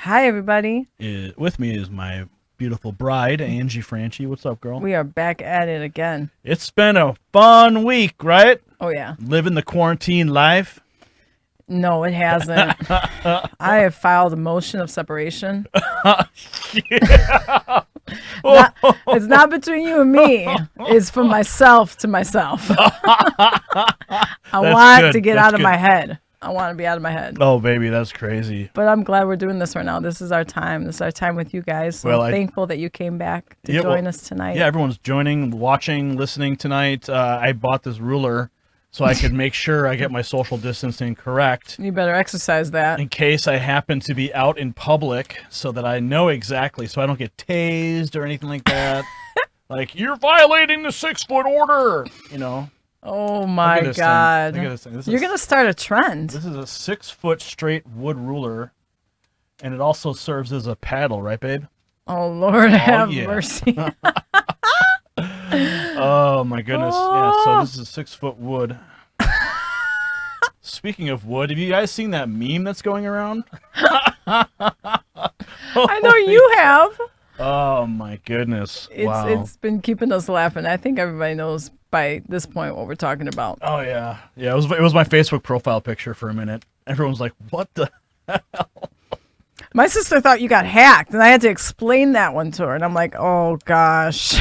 Hi, everybody. With me is my beautiful bride, Angie Franchi. What's up, girl? We are back at it again. It's been a fun week, right? Oh, yeah. Living the quarantine life. No, it hasn't. I have filed a motion of separation. It's not between you and me. It's from myself to myself. I want to get out of my head. I want to be out of my head. Oh, baby, that's crazy. But I'm glad we're doing this right now. This is our time. This is our time with you guys. So I'm thankful that you came back to join us tonight. Yeah, everyone's joining, watching, listening tonight. I bought this ruler so I could make sure I get my social distancing correct. You better exercise that. In case I happen to be out in public so that I know exactly, so I don't get tased or anything like that. Like, you're violating the 6-foot order, you know. Oh my God. Look at this thing. You're going to start a trend. This is a 6-foot straight wood ruler, and it also serves as a paddle, right, babe? Oh, Lord, have mercy. Oh, my goodness. Yeah, so this is 6-foot wood. Speaking of wood, have you guys seen that meme that's going around? I know you have. Oh, my goodness. Wow. It's been keeping us laughing. I think everybody knows by this point what we're talking about. Oh, yeah. Yeah, it was my Facebook profile picture for a minute. Everyone's like, what the hell? My sister thought you got hacked, and I had to explain that one to her, and I'm like, oh, gosh.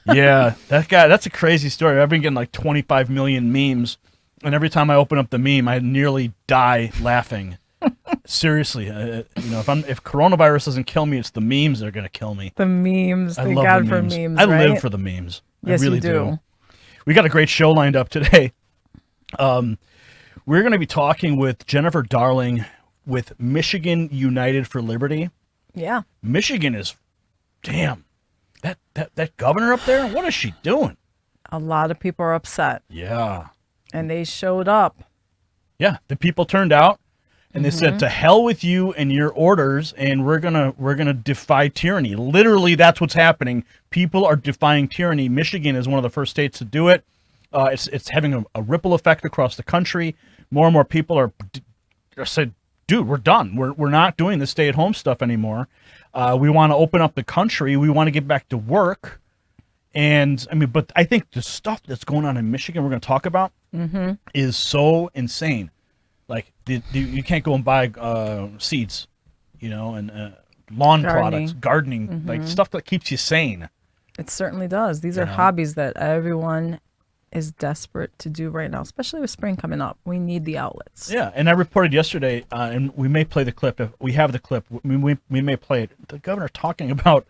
Yeah, that's a crazy story. I've been getting like 25 million memes, and every time I open up the meme, I nearly die laughing. Seriously, if coronavirus doesn't kill me, it's the memes that are going to kill me. The memes. Thank God for memes, I right? live for the memes. Yes, I really you do. We got a great show lined up today. We're going to be talking with Jennifer Darling with Michigan United for Liberty. Yeah. Michigan is, damn, that governor up there, what is she doing? A lot of people are upset. Yeah. And they showed up. Yeah, the people turned out. And they said, to hell with you and your orders, and we're gonna defy tyranny. Literally, that's what's happening. People are defying tyranny. Michigan is one of the first states to do it. It's having a ripple effect across the country. More and more people are said, dude, we're done. We're not doing the stay-at-home stuff anymore. We want to open up the country. We want to get back to work. And, but I think the stuff that's going on in Michigan we're going to talk about is so insane. Like, you can't go and buy seeds, and lawn products, gardening, like stuff that keeps you sane. It certainly does. These are hobbies that everyone is desperate to do right now, especially with spring coming up. We need the outlets. Yeah, and I reported yesterday, and we may play the clip. If we have the clip, we may play it. The governor talking about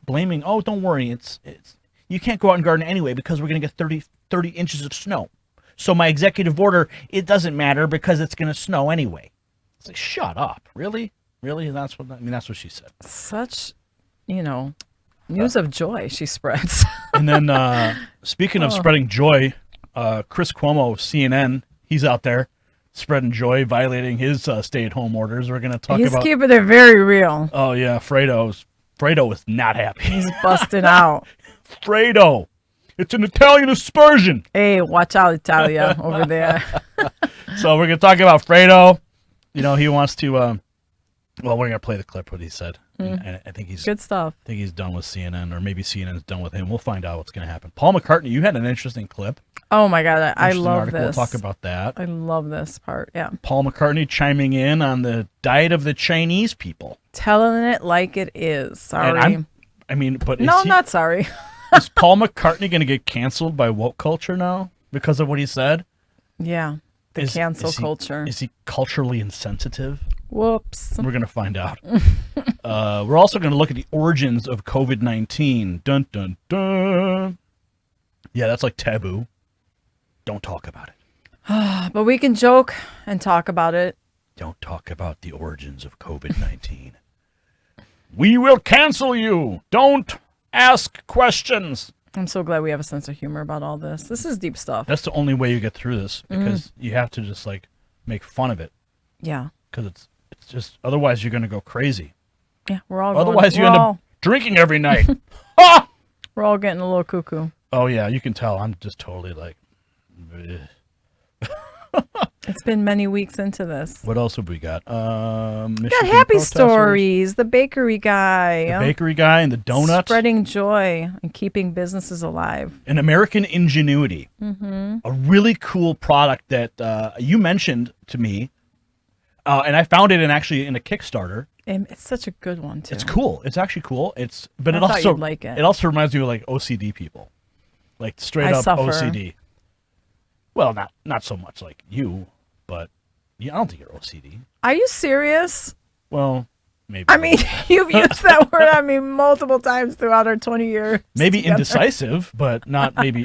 blaming, oh, don't worry, it's you can't go out and garden anyway because we're going to get 30 inches of snow. So my executive order, it doesn't matter because it's going to snow anyway. It's like, shut up. Really? That's what she said. Such, news of joy she spreads. And then speaking of spreading joy, Chris Cuomo of CNN, he's out there spreading joy, violating his stay-at-home orders. We're going to talk about... He's keeping it very real. Oh, yeah. Fredo is not happy. He's busting out. Fredo. It's an Italian aspersion. Hey, watch out, Italia, over there. So we're going to talk about Fredo. He wants to, we're going to play the clip, what he said. And I think he's... Good stuff. I think he's done with CNN, or maybe CNN's done with him. We'll find out what's going to happen. Paul McCartney, you had an interesting clip. Oh, my God. I love article. this. We'll talk about that. I love this part, yeah. Paul McCartney chiming in on the diet of the Chinese people. Telling it like it is. Sorry. Not sorry. Is Paul McCartney going to get canceled by woke culture now because of what he said? Yeah, cancel culture. Is he culturally insensitive? Whoops. We're going to find out. We're also going to look at the origins of COVID-19. Dun, dun, dun. Yeah, that's like taboo. Don't talk about it. But we can joke and talk about it. Don't talk about the origins of COVID-19. We will cancel you. Don't ask questions. I'm so glad we have a sense of humor about all this. This is deep stuff. That's the only way you get through this, because you have to just make fun of it. Yeah. Because it's just, otherwise you're going to go crazy. Yeah, we're all Otherwise you end up drinking every night. We're all getting a little cuckoo. Oh yeah, you can tell. I'm just totally like... It's been many weeks into this. What else have we got? We got Michigan happy protesters, stories. The bakery guy. the bakery guy, and the donut. Spreading joy and keeping businesses alive. An American Ingenuity. Mm-hmm. A really cool product that you mentioned to me, and I found it actually in a Kickstarter. And it's such a good one too. It's cool. It's actually cool. But I it thought also you'd like it. It also reminds me of like OCD people, like straight up suffer. OCD. Well, not so much like you, but yeah, I don't think you're OCD. Are you serious? Well, maybe. I mean, you've used that word on me multiple times throughout our 20 years. maybe together. indecisive, but not maybe.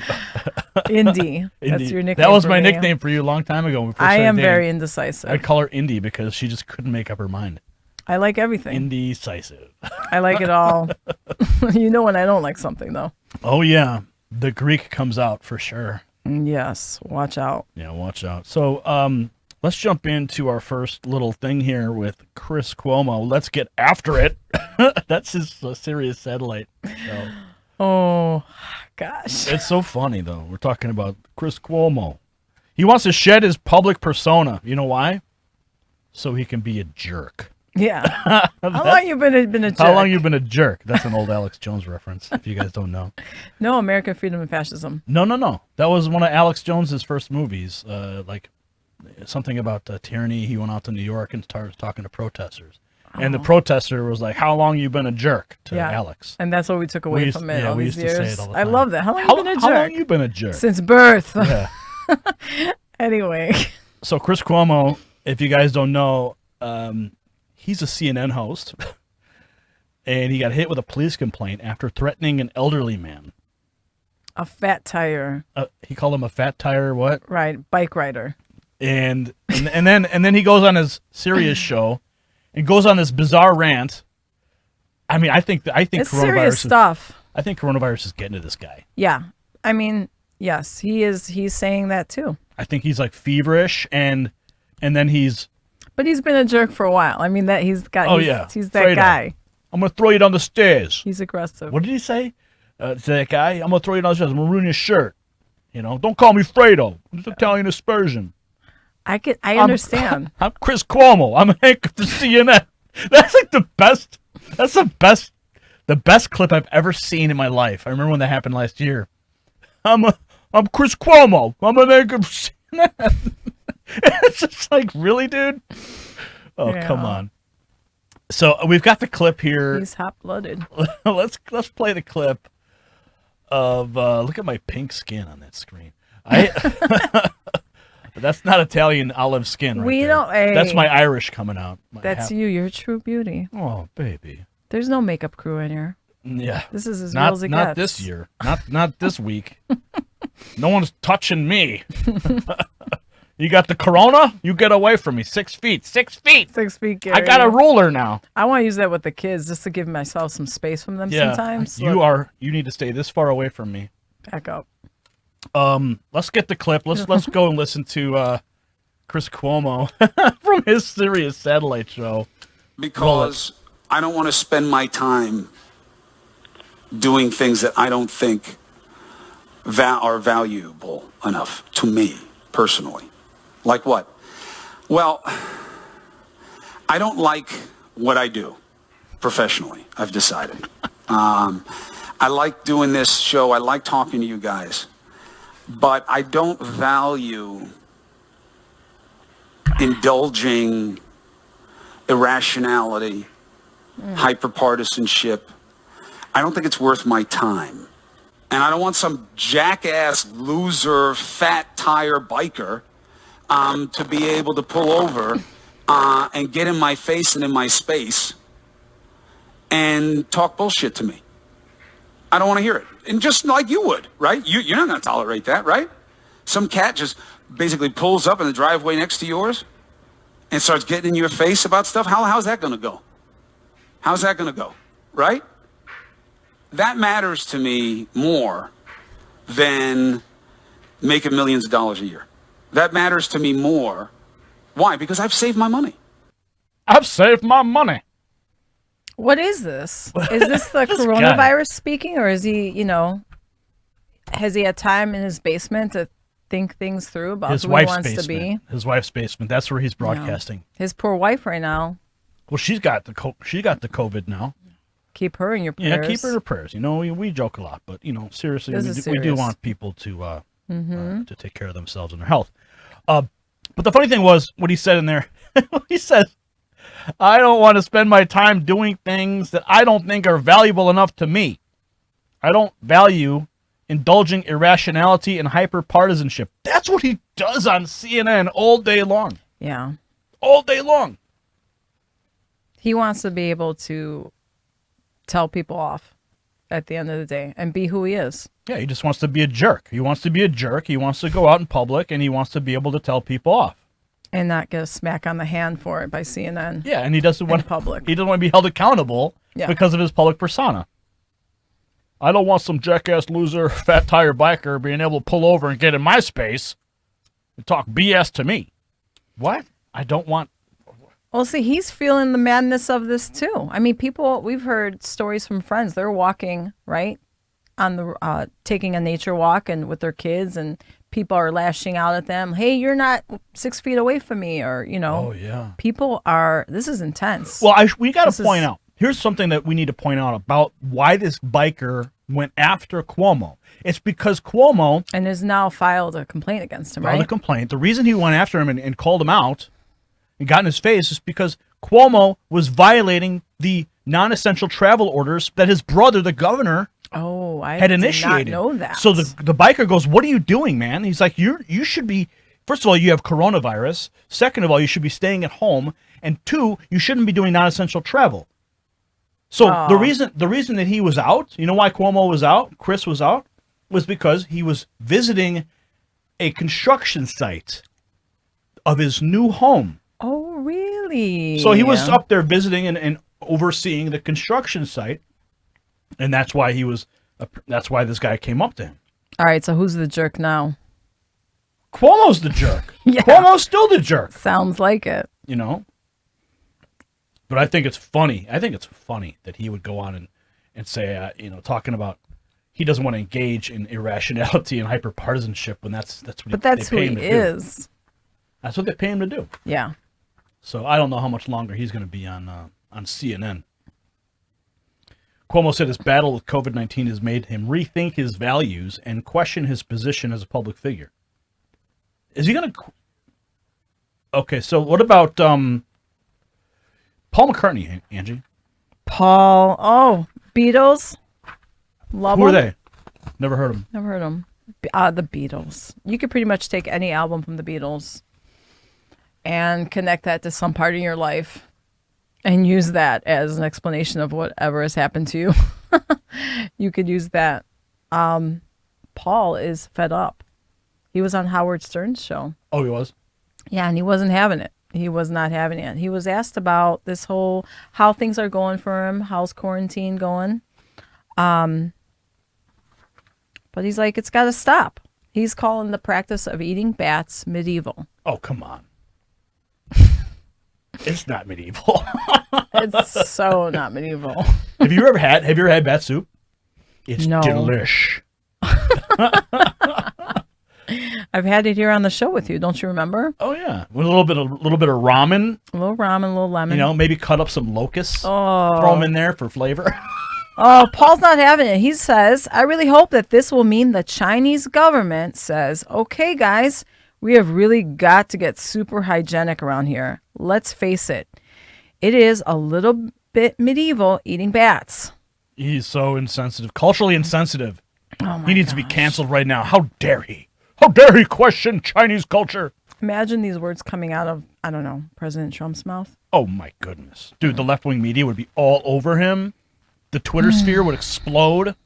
Indie. That's Indie. your nickname. That was for my me. nickname for you a long time ago. When we first I started am dating. very indecisive. I'd call her Indie because she just couldn't make up her mind. I like everything. Indecisive. I like it all. You know when I don't like something, though. Oh yeah, the Greek comes out for sure. Yes. Watch out. Yeah, watch out. So, let's jump into our first little thing here with Chris Cuomo. Let's get after it. That's his Sirius satellite show. Oh, gosh. It's so funny, though. We're talking about Chris Cuomo. He wants to shed his public persona. You know why? So he can be a jerk. Yeah. How long you been a jerk? How long you been a jerk? That's an old Alex Jones reference, if you guys don't know. No, American Freedom and Fascism. No. That was one of Alex Jones's first movies. Like something about tyranny. He went out to New York and started talking to protesters. And the protester was like, "How long you been a jerk?" to Alex. And that's what we took away from it all we these used to years. say it all the I time. love that. How long you been a jerk? How long you been a jerk? Since birth. Yeah. Anyway. So Chris Cuomo, if you guys don't know, he's a CNN host, and he got hit with a police complaint after threatening an elderly man. A fat tire. He called him a fat tire. What? Right, bike rider. And then he goes on his Sirius show, and goes on this bizarre rant. I mean, I think It's serious stuff. I think coronavirus is getting to this guy. Yeah, I mean, yes, he is. He's saying that too. I think he's like feverish, and then he's. But he's been a jerk for a while. I mean, that he's got. Oh he's, yeah, he's that Fredo. guy. I'm gonna throw you down the stairs. He's aggressive. What did he say? To that guy, I'm gonna throw you down the stairs. I'm gonna ruin your shirt. You know, don't call me Fredo. I'm just Italian aspersion. I understand. I'm Chris Cuomo. I'm Hank of the CNN. That's like the best. That's the best clip I've ever seen in my life. I remember when that happened last year. I'm Chris Cuomo. I'm an Hank of CNN. It's just like, really, dude? Oh, Yeah. come on. So we've got the clip here. He's hot-blooded. Let's play the clip of look at my pink skin on that screen. That's not Italian olive skin right We there. don't- hey. That's my Irish coming out. That's you. You're a true beauty. Oh, baby. There's no makeup crew in here. Yeah. This is as real as it Not gets. this year. Not this week. No one's touching me. You got the corona? You get away from me. 6 feet. 6 feet. 6 feet, Gary. I got a ruler now. I want to use that with the kids just to give myself some space from them sometimes. You Look, you need to stay this far away from me. back up. Let's get the clip. Let's go and listen to Chris Cuomo from his Sirius satellite show. Because I don't want to spend my time doing things that I don't think are valuable enough to me personally. Like what? Well, I don't like what I do professionally, I've decided. I like doing this show. I like talking to you guys. But I don't value indulging irrationality, hyperpartisanship. I don't think it's worth my time. And I don't want some jackass, loser, fat tire biker to be able to pull over and get in my face and in my space and talk bullshit to me. I don't want to hear it. And just like you would, right? You're not going to tolerate that, right? Some cat just basically pulls up in the driveway next to yours and starts getting in your face about stuff. How's that going to go? How's that going to go, right? That matters to me more than making millions of dollars a year. That matters to me more. Why? Because I've saved my money. I've saved my money. What is this? Is this the This coronavirus speaking, or is he, has he had time in his basement to think things through about His who he wife's wants basement. to be. His wife's basement. That's where he's broadcasting. His poor wife right now. Well, she got the COVID now. Keep her in your prayers. Yeah, keep her in her prayers. You know, we joke a lot, but seriously, we do want people to take care of themselves and their health. But the funny thing was what he said in there. He says, "I don't want to spend my time doing things that I don't think are valuable enough to me. I don't value indulging irrationality and hyper-partisanship." That's what he does on CNN all day long. Yeah. All day long. He wants to be able to tell people off at the end of the day and be who he is. Yeah, he just wants to be a jerk. He wants to be a jerk. He wants to go out in public, and he wants to be able to tell people off. And not get a smack on the hand for it by CNN. Yeah, and he doesn't want public. He doesn't want to be held accountable because of his public persona. I don't want some jackass loser, fat tire biker being able to pull over and get in my space and talk BS to me. What? I don't want... Well, see, he's feeling the madness of this too. I mean, we've heard stories from friends. They're walking, right, on the taking a nature walk and with their kids, and people are lashing out at them. Hey, you're not 6 feet away from me, or Oh yeah. People are. This is intense. Well, we got to point out. Here's something that we need to point out about why this biker went after Cuomo. It's because Cuomo and has now filed a complaint against him. Filed right? a complaint. The reason he went after him and called him out and got in his face is because Cuomo was violating the non-essential travel orders that his brother, the governor, had initiated. Did not know that. So the biker goes, "What are you doing, man?" He's like, "You should be. First of all, you have coronavirus. Second of all, you should be staying at home. And two, you shouldn't be doing non-essential travel." So the reason that he was out, you know why Cuomo was out, Chris was out, was because he was visiting a construction site of his new home. Oh, really? So he was up there visiting and overseeing the construction site, and that's why that's why this guy came up to him. All right, so who's the jerk now? Cuomo's the jerk. Yeah. Cuomo's still the jerk. Sounds like it. But I think it's funny. I think it's funny that he would go on and say, talking about he doesn't want to engage in irrationality and hyperpartisanship when that's what that's they who pay him he to do. is. That's what they pay him to do. Yeah. So I don't know how much longer he's going to be on CNN. Cuomo said his battle with COVID-19 has made him rethink his values and question his position as a public figure. Is he going to... Okay, so what about Paul McCartney, Angie? Paul. Oh, Beatles. Love Who are them. they? Never heard them. Never heard them. The Beatles. You could pretty much take any album from the Beatles and connect that to some part in your life and use that as an explanation of whatever has happened to you. You could use that. Paul is fed up. He was on Howard Stern's show. Oh, he was? Yeah, and he wasn't having it. He was not having it. He was asked about this whole, how things are going for him, how's quarantine going. But he's like, it's got to stop. He's calling the practice of eating bats medieval. Oh, come on. It's not medieval. It's so not medieval. Have you ever had bat soup? It's No. delish. I've had it here on the show with you. Don't you remember? Oh yeah, with a little bit of ramen. A little ramen, a little lemon. Maybe cut up some locusts. Oh. Throw them in there for flavor. Oh, Paul's not having it. He says, I really hope that this will mean the Chinese government says, okay, guys, we have really got to get super hygienic around here. Let's face it. It is a little bit medieval eating bats. He's so insensitive, culturally insensitive. Oh my He needs to be canceled right now. How dare he? How dare he question Chinese culture? Imagine these words coming out of, I don't know, President Trump's mouth. Oh my goodness. Dude, the left-wing media would be all over him. The Twitter sphere would explode.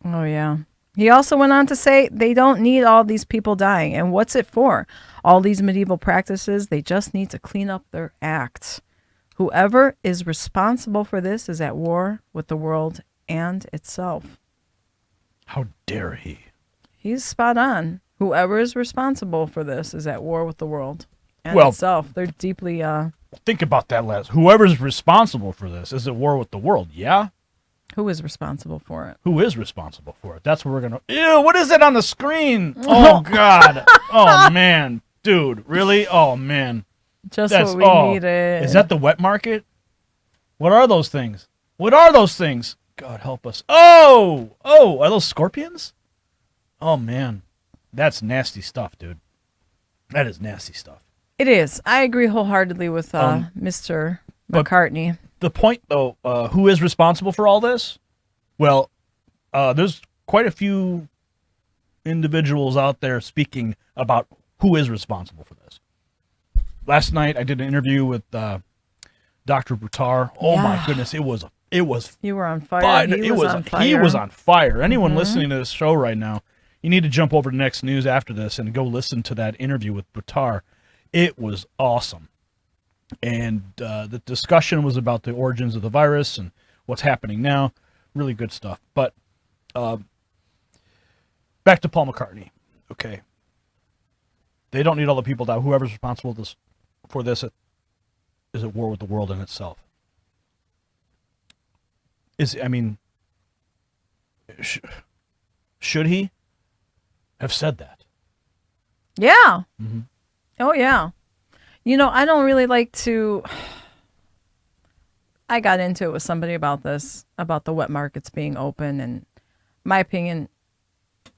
Oh, yeah. He also went on to say they don't need all these people dying. And what's it for? All these medieval practices, they just need to clean up their act. Whoever is responsible for this is at war with the world and itself. How dare he? He's spot on. Whoever is responsible for this is at war with the world and Well, itself. They're deeply... Think about that last. Whoever's responsible for this is at war with the world, yeah? Who is responsible for it? Who is responsible for it? That's what we're going to... Ew, what is it on the screen? Oh, God. Oh, man. Dude, really? Oh, man. Just what we needed. Is that the wet market? What are those things? What are those things? God help us. Oh, are those scorpions? Oh, man. That's nasty stuff, dude. That is nasty stuff. It is. I agree wholeheartedly with Mr. McCartney. The point, though, who is responsible for all this? Well, there's quite a few individuals out there speaking about who is responsible for this. Last night, I did an interview with Dr. Buttar. Oh, my goodness. It was. You were on fire. He was on fire. Anyone listening to this show right now, you need to jump over to Next News after this and go listen to that interview with Buttar. It was awesome. And the discussion was about the origins of the virus and what's happening now. Really good stuff. But back to Paul McCartney. Okay. They don't need all the people to die. Whoever's responsible for this is at war with the world in itself. Should he have said that? Yeah. Mm-hmm. Oh, yeah. I don't really like to... I got into it with somebody about this, about the wet markets being open, and my opinion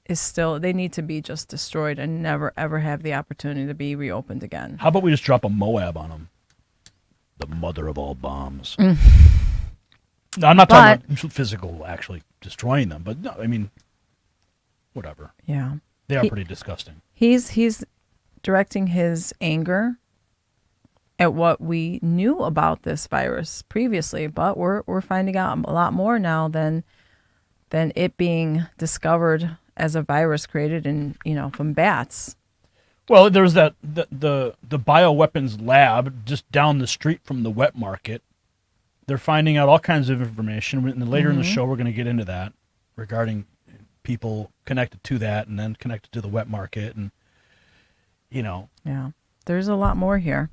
is still they need to be just destroyed and never, ever have the opportunity to be reopened again. How about we just drop a Moab on them? The mother of all bombs. No, I'm not talking about physical, actually destroying them, but no, whatever. Yeah. They are pretty disgusting. He's directing his anger at what we knew about this virus previously, but we're finding out a lot more now than it being discovered as a virus created from bats. Well, there's the bioweapons lab just down the street from the wet market. They're finding out all kinds of information. And later in the show, we're going to get into that regarding people connected to that and then connected to the wet market. And, Yeah. There's a lot more here.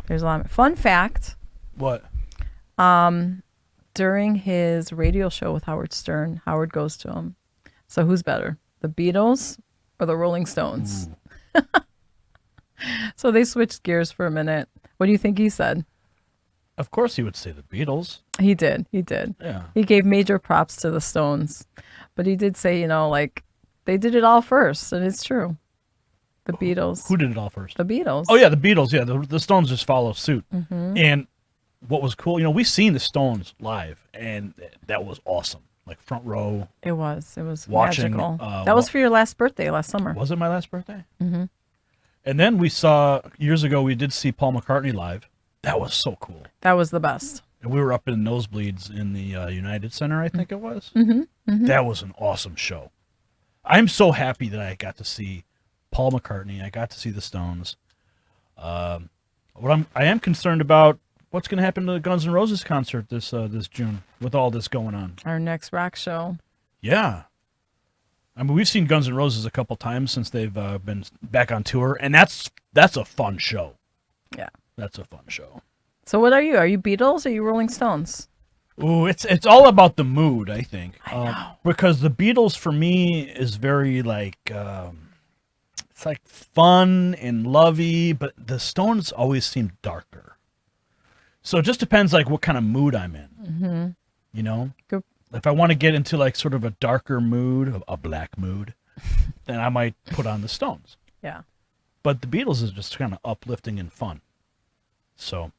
There's a lot. Fun fact. What? During his radio show with Howard Stern, Howard goes to him. So who's better, the Beatles or the Rolling Stones? So they switched gears for a minute. What do you think he said? Of course he would say the Beatles. He did. Yeah. He gave major props to the Stones. But he did say, they did it all first, and it's true. The Beatles. Who did it all first? The Beatles. Oh, yeah, the Beatles. Yeah, the Stones just follow suit. Mm-hmm. And what was cool, we've seen the Stones live, and that was awesome. Like front row. It was watching, magical. That was for your last birthday last summer. Was it my last birthday? Mm-hmm. And then years ago, we did see Paul McCartney live. That was so cool. That was the best. And we were up in nosebleeds in the United Center, I think it was. Mm-hmm. Mm-hmm. That was an awesome show. I'm so happy that I got to see Paul McCartney. I got to see the Stones. I am concerned about what's going to happen to the Guns N' Roses concert this June with all this going on. Our next rock show. Yeah. We've seen Guns N' Roses a couple times since they've been back on tour, and that's a fun show. Yeah. That's a fun show. So what are you? Are you Beatles or are you Rolling Stones? Ooh, it's all about the mood, I think. I know. Because the Beatles, for me, is very, it's like fun and lovey, but the Stones always seem darker. So it just depends, what kind of mood I'm in. Mm-hmm. Good. If I want to get into, sort of a darker mood, a black mood, then I might put on the Stones. Yeah. But the Beatles is just kind of uplifting and fun. So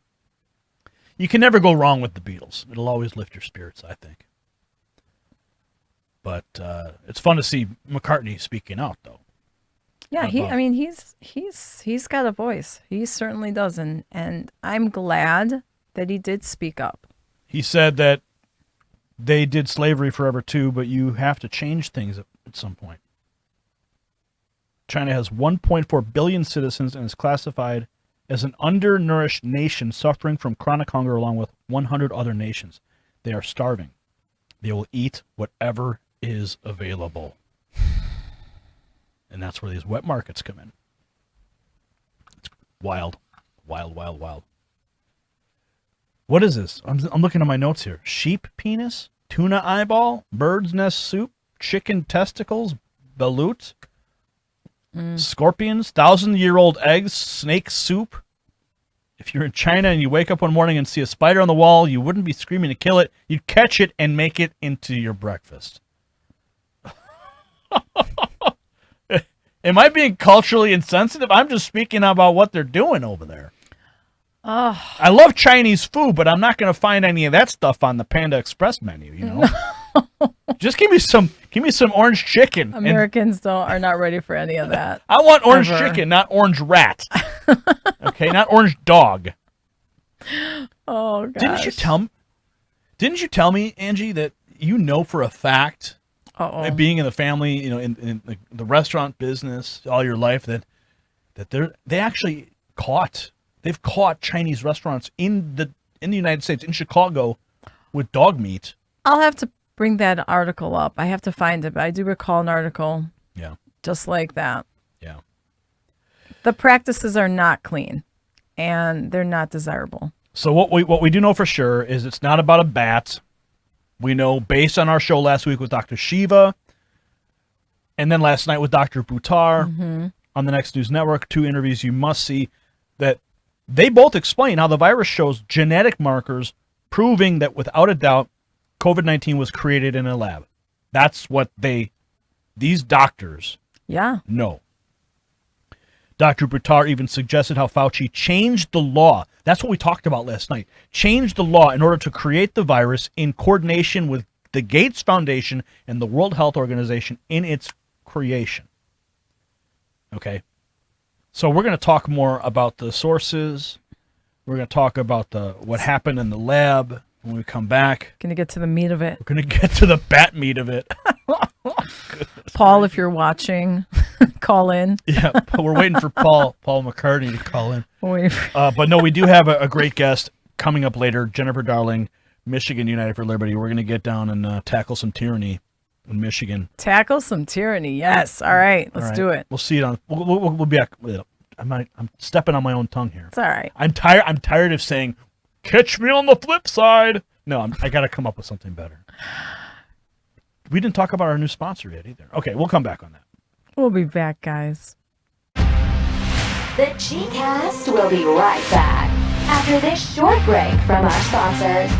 you can never go wrong with the Beatles. It'll always lift your spirits, I think. But it's fun to see McCartney speaking out, though. Yeah, he's got a voice. He certainly does, and I'm glad that he did speak up. He said that they did slavery forever too, but you have to change things at some point. China has 1.4 billion citizens and is classified as an undernourished nation suffering from chronic hunger along with 100 other nations. They are starving. They will eat whatever is available. And that's where these wet markets come in. It's wild. Wild, wild, wild. What is this? I'm looking at my notes here. Sheep penis? tuna eyeball, bird's nest soup, chicken testicles, balut, scorpions, 1,000-year-old eggs, snake soup. If you're in China and you wake up one morning and see a spider on the wall, you wouldn't be screaming to kill it. You'd catch it and make it into your breakfast. Am I being culturally insensitive? I'm just speaking about what they're doing over there. I love Chinese food, but I'm not going to find any of that stuff on the Panda Express menu, you know? Just give me some orange chicken. Americans are not ready for any of that. I want orange chicken, not orange rat. Okay, not orange dog. Oh gosh. Didn't you tell me, Angie, that you know for a fact, being in the family, you know, in the restaurant business all your life, that they've caught Chinese restaurants in the United States, in Chicago, with dog meat. I'll have to bring that article up. I have to find it, but I do recall an article. Yeah. Just like that. Yeah. The practices are not clean, and they're not desirable. So what we do know for sure is it's not about a bat. We know based on our show last week with Dr. Shiva, and then last night with Dr. Buttar on the Next News Network, 2 interviews you must see, that they both explain how the virus shows genetic markers proving that without a doubt COVID-19 was created in a lab. That's what these doctors know. Dr. Buttar even suggested how Fauci changed the law. That's what we talked about last night. Changed the law in order to create the virus in coordination with the Gates Foundation and the World Health Organization in its creation. Okay. So we're going to talk more about the sources. We're going to talk about what happened in the lab when we come back. Going to get to the meat of it. We're going to get to the bat meat of it. Paul, if you're watching, call in. Yeah, we're waiting for Paul McCartney to call in. Wait. But no, we do have a great guest coming up later, Jennifer Darling, Michigan United for Liberty. We're going to get down and tackle some tyranny in Michigan. Tackle some tyranny, yes. All right, let's do it. We'll see it on. We'll be back. I'm stepping on my own tongue here. It's all right. I'm tired of saying, "Catch me on the flip side." No, I got to come up with something better. We didn't talk about our new sponsor yet either. Okay, we'll come back on that. We'll be back, guys. The G-Cast will be right back after this short break from our sponsors.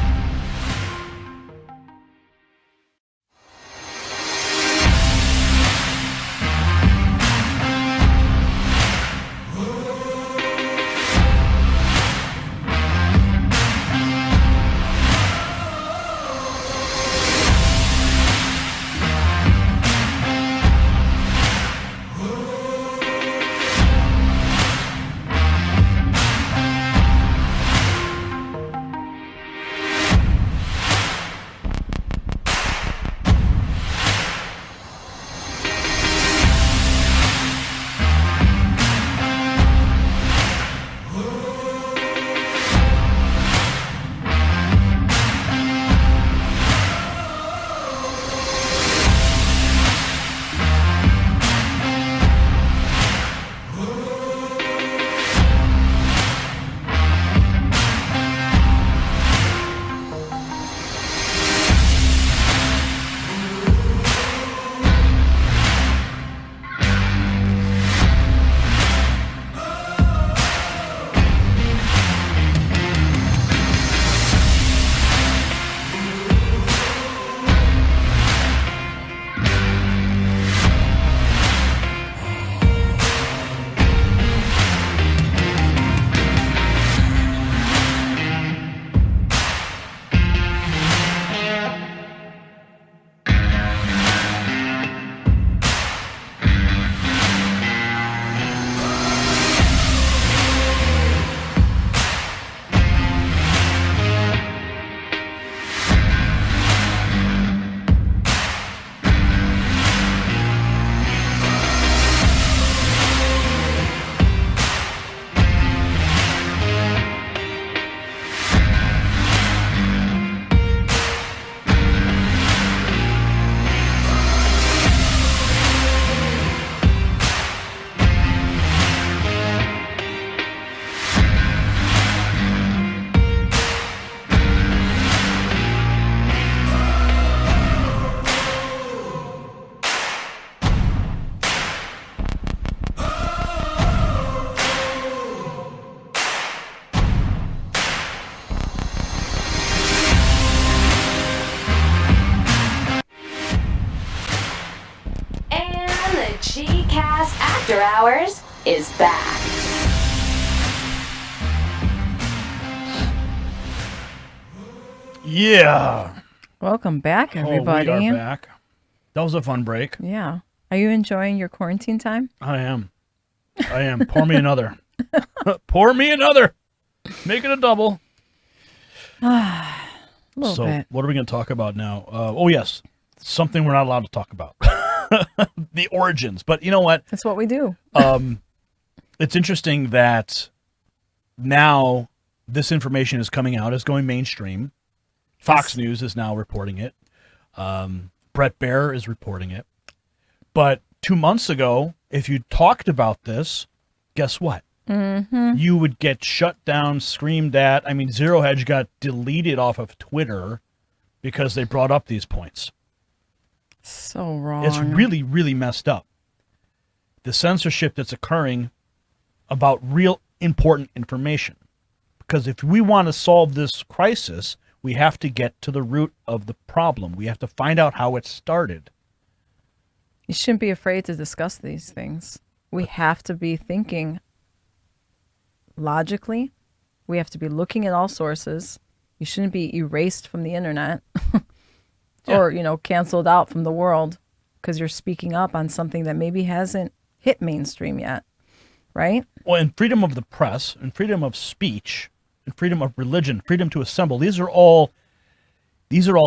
After Hours is back. Yeah. Welcome back, everybody. Oh, we are back. That was a fun break. Yeah. Are you enjoying your quarantine time? I am. Pour me another. Pour me another. Make it a double. A little bit. What are we going to talk about now? Oh, yes. Something we're not allowed to talk about. The origins. But you know what? That's what we do. It's interesting that now this information is coming out, is going mainstream. Fox News is now reporting it. Brett Baer is reporting it. But 2 months ago, if you talked about this, guess what? Mm-hmm. You would get shut down, screamed at. I mean, Zero Hedge got deleted off of Twitter because they brought up these points. So wrong. It's really, really messed up. The censorship that's occurring about real important information. Because if we want to solve this crisis, we have to get to the root of the problem. We have to find out how it started. You shouldn't be afraid to discuss these things. We have to be thinking logically. We have to be looking at all sources. You shouldn't be erased from the internet or, canceled out from the world because you're speaking up on something that maybe hasn't hit mainstream yet, right? Well, and freedom of the press and freedom of speech and freedom of religion, freedom to assemble, these are all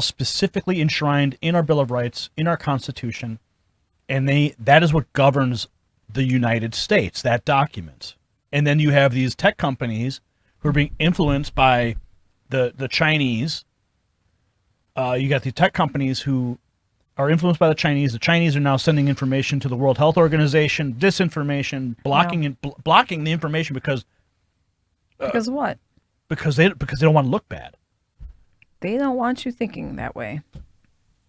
specifically enshrined in our Bill of Rights, in our Constitution, and that is what governs the United States, that document. And then you have these tech companies who are being influenced by the Chinese. You got the tech companies who are influenced by the Chinese. The Chinese are now sending information to the World Health Organization, disinformation, blocking the information because what? Because they don't want to look bad. They don't want you thinking that way.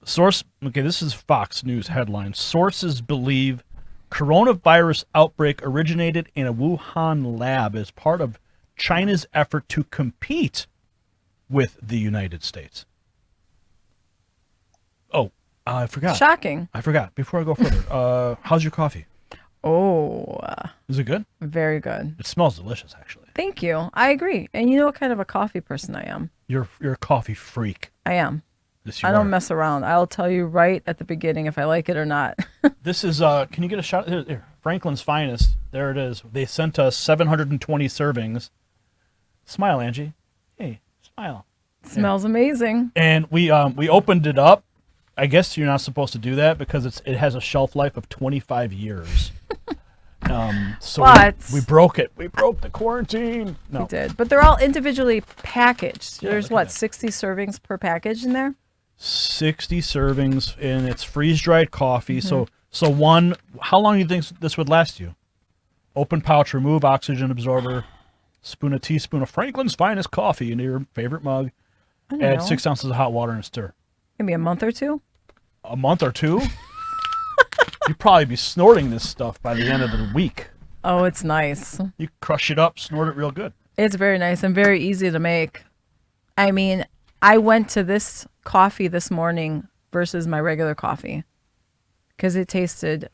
Source, okay, this is Fox News headline. Sources believe coronavirus outbreak originated in a Wuhan lab as part of China's effort to compete with the United States. Oh, I forgot. Shocking. I forgot. Before I go further, how's your coffee? Oh. Is it good? Very good. It smells delicious, actually. Thank you. I agree. And you know what kind of a coffee person I am? You're a coffee freak. I am. Yes, you I don't are. mess around. I'll tell you right at the beginning if I like it or not. This is, can you get a shot? Here, Franklin's Finest. There it is. They sent us 720 servings. Smile, Angie. Hey, smile. It smells amazing. And we opened it up. I guess you're not supposed to do that because it has a shelf life of 25 years. So But we broke it. We broke the quarantine. No. We did. But they're all individually packaged. Yeah, There's look at that. 60 servings per package in there? 60 servings, and it's freeze-dried coffee. So one, how long do you think this would last you? Open pouch, remove oxygen absorber, spoon a teaspoon of Franklin's Finest coffee into your favorite mug, I don't add know. 6 ounces of hot water and stir. Maybe a month or two? A month or two? You'd probably be snorting this stuff by the end of the week. Oh, it's nice. You crush it up, snort it real good. It's very nice and very easy to make. I mean, I went to this coffee this morning versus my regular coffee because it tasted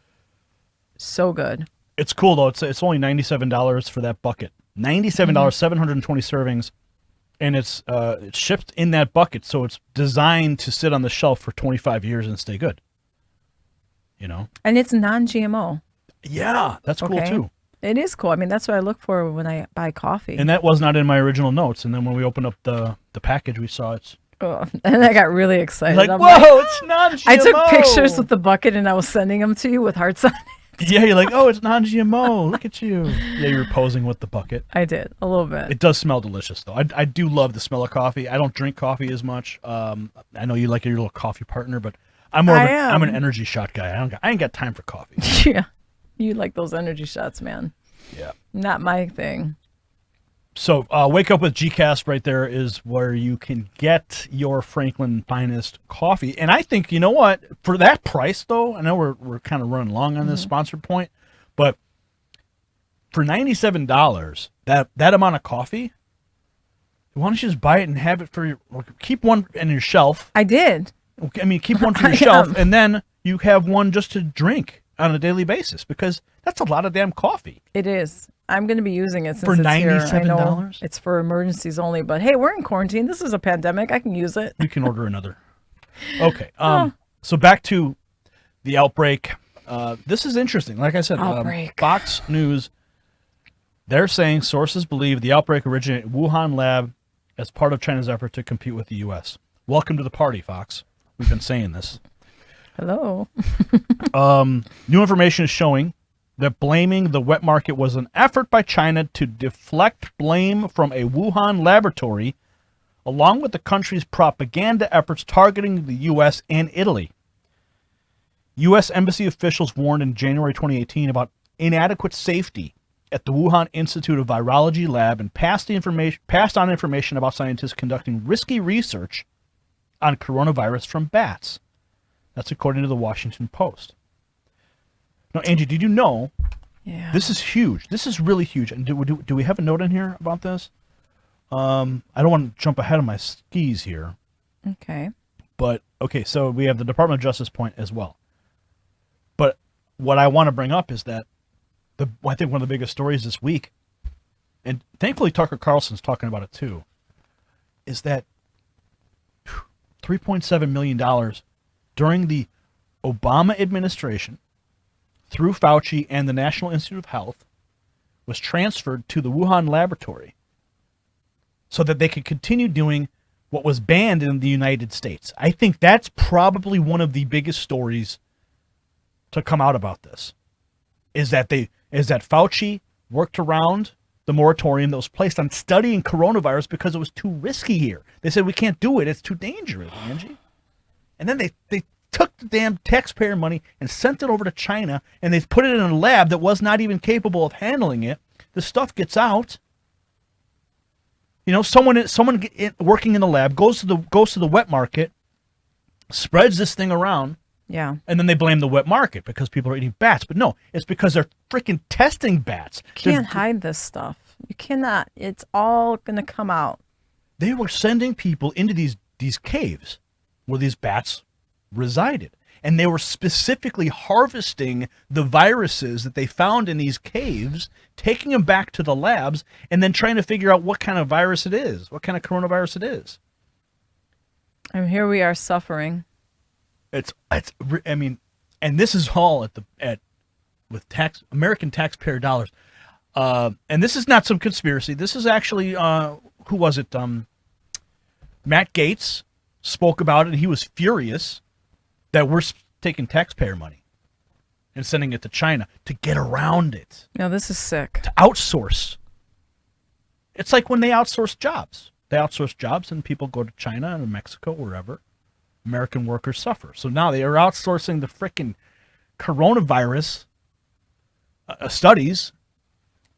so good. It's cool, though. It's only $97 for that bucket. $97, 720 servings. And it's shipped in that bucket, so it's designed to sit on the shelf for 25 years and stay good. And it's non-GMO. Yeah, that's cool, Okay. too. It is cool. I mean, that's what I look for when I buy coffee. And that was not in my original notes. And then when we opened up the package, we saw it's And I got really excited. like, I'm whoa, it's non-GMO. I took pictures with the bucket and I was sending them to you with hearts on it. Yeah, you're like, oh, it's non-GMO. Look at you. Yeah, you're posing with the bucket. I did, a little bit. It does smell delicious, though. I do love the smell of coffee. I don't drink coffee as much. I know you like your little coffee partner, but I'm I'm an energy shot guy. I ain't got time for coffee. Yeah. You like those energy shots, man. Yeah. Not my thing. So Wake Up with GCast right there is where you can get your Franklin Finest coffee. And I think, you know what? For that price, though, I know we're kind of running long on this sponsor point, but for $97, that amount of coffee, why don't you just buy it and have it keep one in your shelf. I did. I mean, keep one for your shelf, and then you have one just to drink. on a daily basis because that's a lot of damn coffee. It is. I'm going to be using it since For it's here. I know $97? it's for emergencies only, but hey, we're in quarantine. This is a pandemic. I can use it. You can order another. Okay. So back to the outbreak. This is interesting. Like I said, Outbreak. Fox News, they're saying sources believe the outbreak originated in Wuhan lab as part of China's effort to compete with the U.S. Welcome to the party, Fox. We've been saying this. Hello. New information is showing that blaming the wet market was an effort by China to deflect blame from a Wuhan laboratory, along with the country's propaganda efforts targeting the U.S. and Italy. U.S. Embassy officials warned in January 2018 about inadequate safety at the Wuhan Institute of Virology lab and passed on information about scientists conducting risky research on coronavirus from bats. That's according to the Washington Post. Now, Angie, did you know? Yeah. This is huge. This is really huge. And do we have a note in here about this? I don't want to jump ahead of my skis here. Okay. But, okay, so we have the Department of Justice point as well. But what I want to bring up is that I think one of the biggest stories this week, and thankfully Tucker Carlson's talking about it too, is that $3.7 million during the Obama administration through Fauci and the National Institute of Health was transferred to the Wuhan laboratory so that they could continue doing what was banned in the United States. I think that's probably one of the biggest stories to come out about this, is that Fauci worked around the moratorium that was placed on studying coronavirus because it was too risky here. They said, we can't do it. It's too dangerous, Angie. And then they took the damn taxpayer money and sent it over to China, and they've put it in a lab that was not even capable of handling it. The stuff gets out. You know, someone working in the lab goes to the wet market, spreads this thing around, Yeah. and then they blame the wet market because people are eating bats. But no, it's because they're freaking testing bats. Can't hide this stuff. You cannot. It's all going to come out. They were sending people into these caves where these bats resided. And they were specifically harvesting the viruses that they found in these caves, taking them back to the labs, and then trying to figure out what kind of virus it is, what kind of coronavirus it is. And here we are suffering. I mean, and this is all with American taxpayer dollars. And this is not some conspiracy. This is actually, who was it? Matt Gaetz spoke about it. He was furious that we're taking taxpayer money and sending it to China to get around it, No, this is sick. to outsource. It's like when they outsource jobs. They outsource jobs and people go to China and Mexico, wherever. American workers suffer. So now they are outsourcing the frickin' coronavirus studies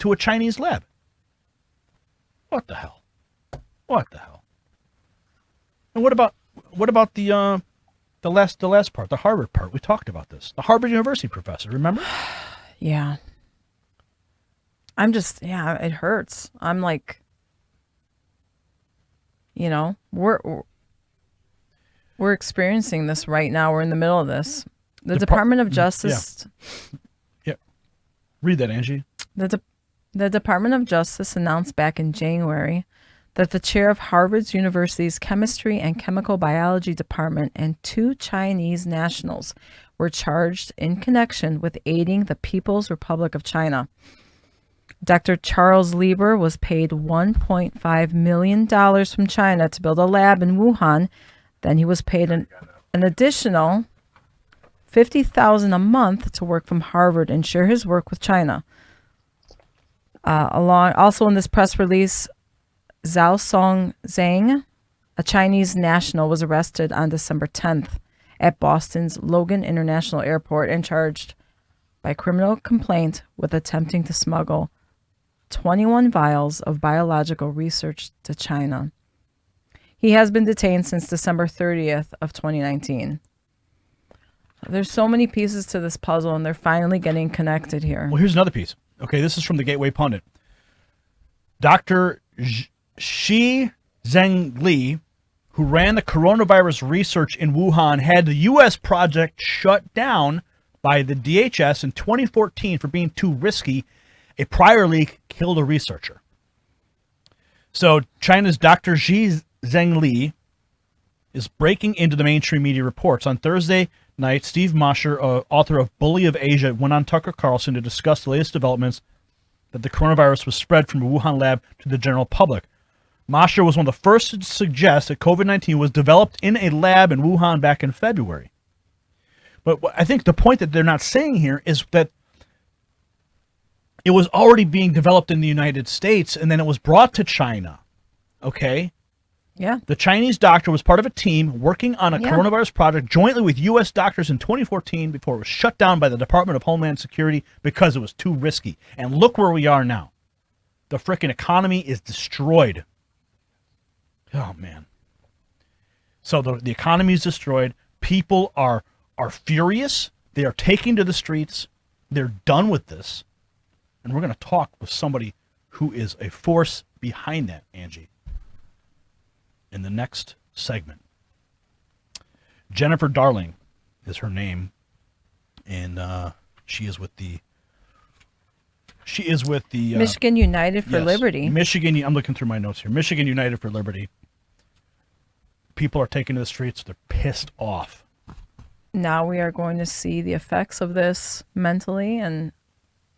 to a Chinese lab. What the hell? What the hell? And what about the last part, the Harvard part? We talked about this. The Harvard University professor, remember? Yeah. It hurts. I'm like, we're experiencing this right now. We're in the middle of this. The Department of Justice. Yeah. Read that, Angie. The Department of Justice announced back in January that the chair of Harvard University's Chemistry and Chemical Biology Department and 2 Chinese nationals were charged in connection with aiding the People's Republic of China. Dr. Charles Lieber was paid $1.5 million from China to build a lab in Wuhan. Then he was paid an additional $50,000 a month to work from Harvard and share his work with China. Also in this press release, Zhao Song Zhang, a Chinese national, was arrested on December 10th at Boston's Logan International Airport and charged by criminal complaint with attempting to smuggle 21 vials of biological research to China. He has been detained since December 30th of 2019. There's so many pieces to this puzzle, and they're finally getting connected here. Well, here's another piece. Okay, this is from the Gateway Pundit. Dr. Shi Zhengli, who ran the coronavirus research in Wuhan, had the U.S. project shut down by the DHS in 2014 for being too risky. A prior leak killed a researcher. So China's Dr. Xi Zhengli is breaking into the mainstream media reports. On Thursday night, Steve Mosher, author of Bully of Asia, went on Tucker Carlson to discuss the latest developments that the coronavirus was spread from a Wuhan lab to the general public. Mosher was one of the first to suggest that COVID-19 was developed in a lab in Wuhan back in February. But I think the point that they're not saying here is that it was already being developed in the United States, and then it was brought to China. Okay? Yeah. The Chinese doctor was part of a team working on a coronavirus project jointly with U.S. doctors in 2014 before it was shut down by the Department of Homeland Security because it was too risky. And look where we are now. The frickin' economy is destroyed. Oh, man. So the economy is destroyed. People are furious. They are taking to the streets. They're done with this. And we're going to talk with somebody who is a force behind that, Angie, in the next segment. Jennifer Darling is her name, and she is with the Michigan United for yes, Liberty. Michigan. I'm looking through my notes here. Michigan United for Liberty. People are taking to the streets. They're pissed off. Now we are going to see the effects of this mentally, and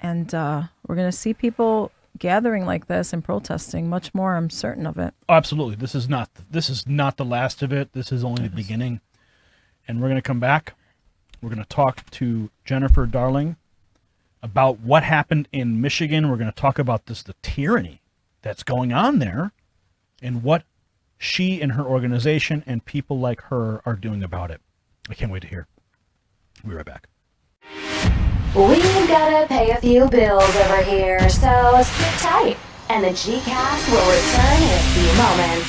we're going to see people gathering like this and protesting much more. I'm certain of it. Oh, absolutely. This is not the last of it. This is only the beginning. And we're going to come back. We're going to talk to Jennifer Darling about what happened in Michigan. We're going to talk about the tyranny that's going on there and what she and her organization and people like her are doing about it. I can't wait to hear. We'll be right back. We've gotta pay a few bills over here, so sit tight, and the G-Cast will return in a few moments.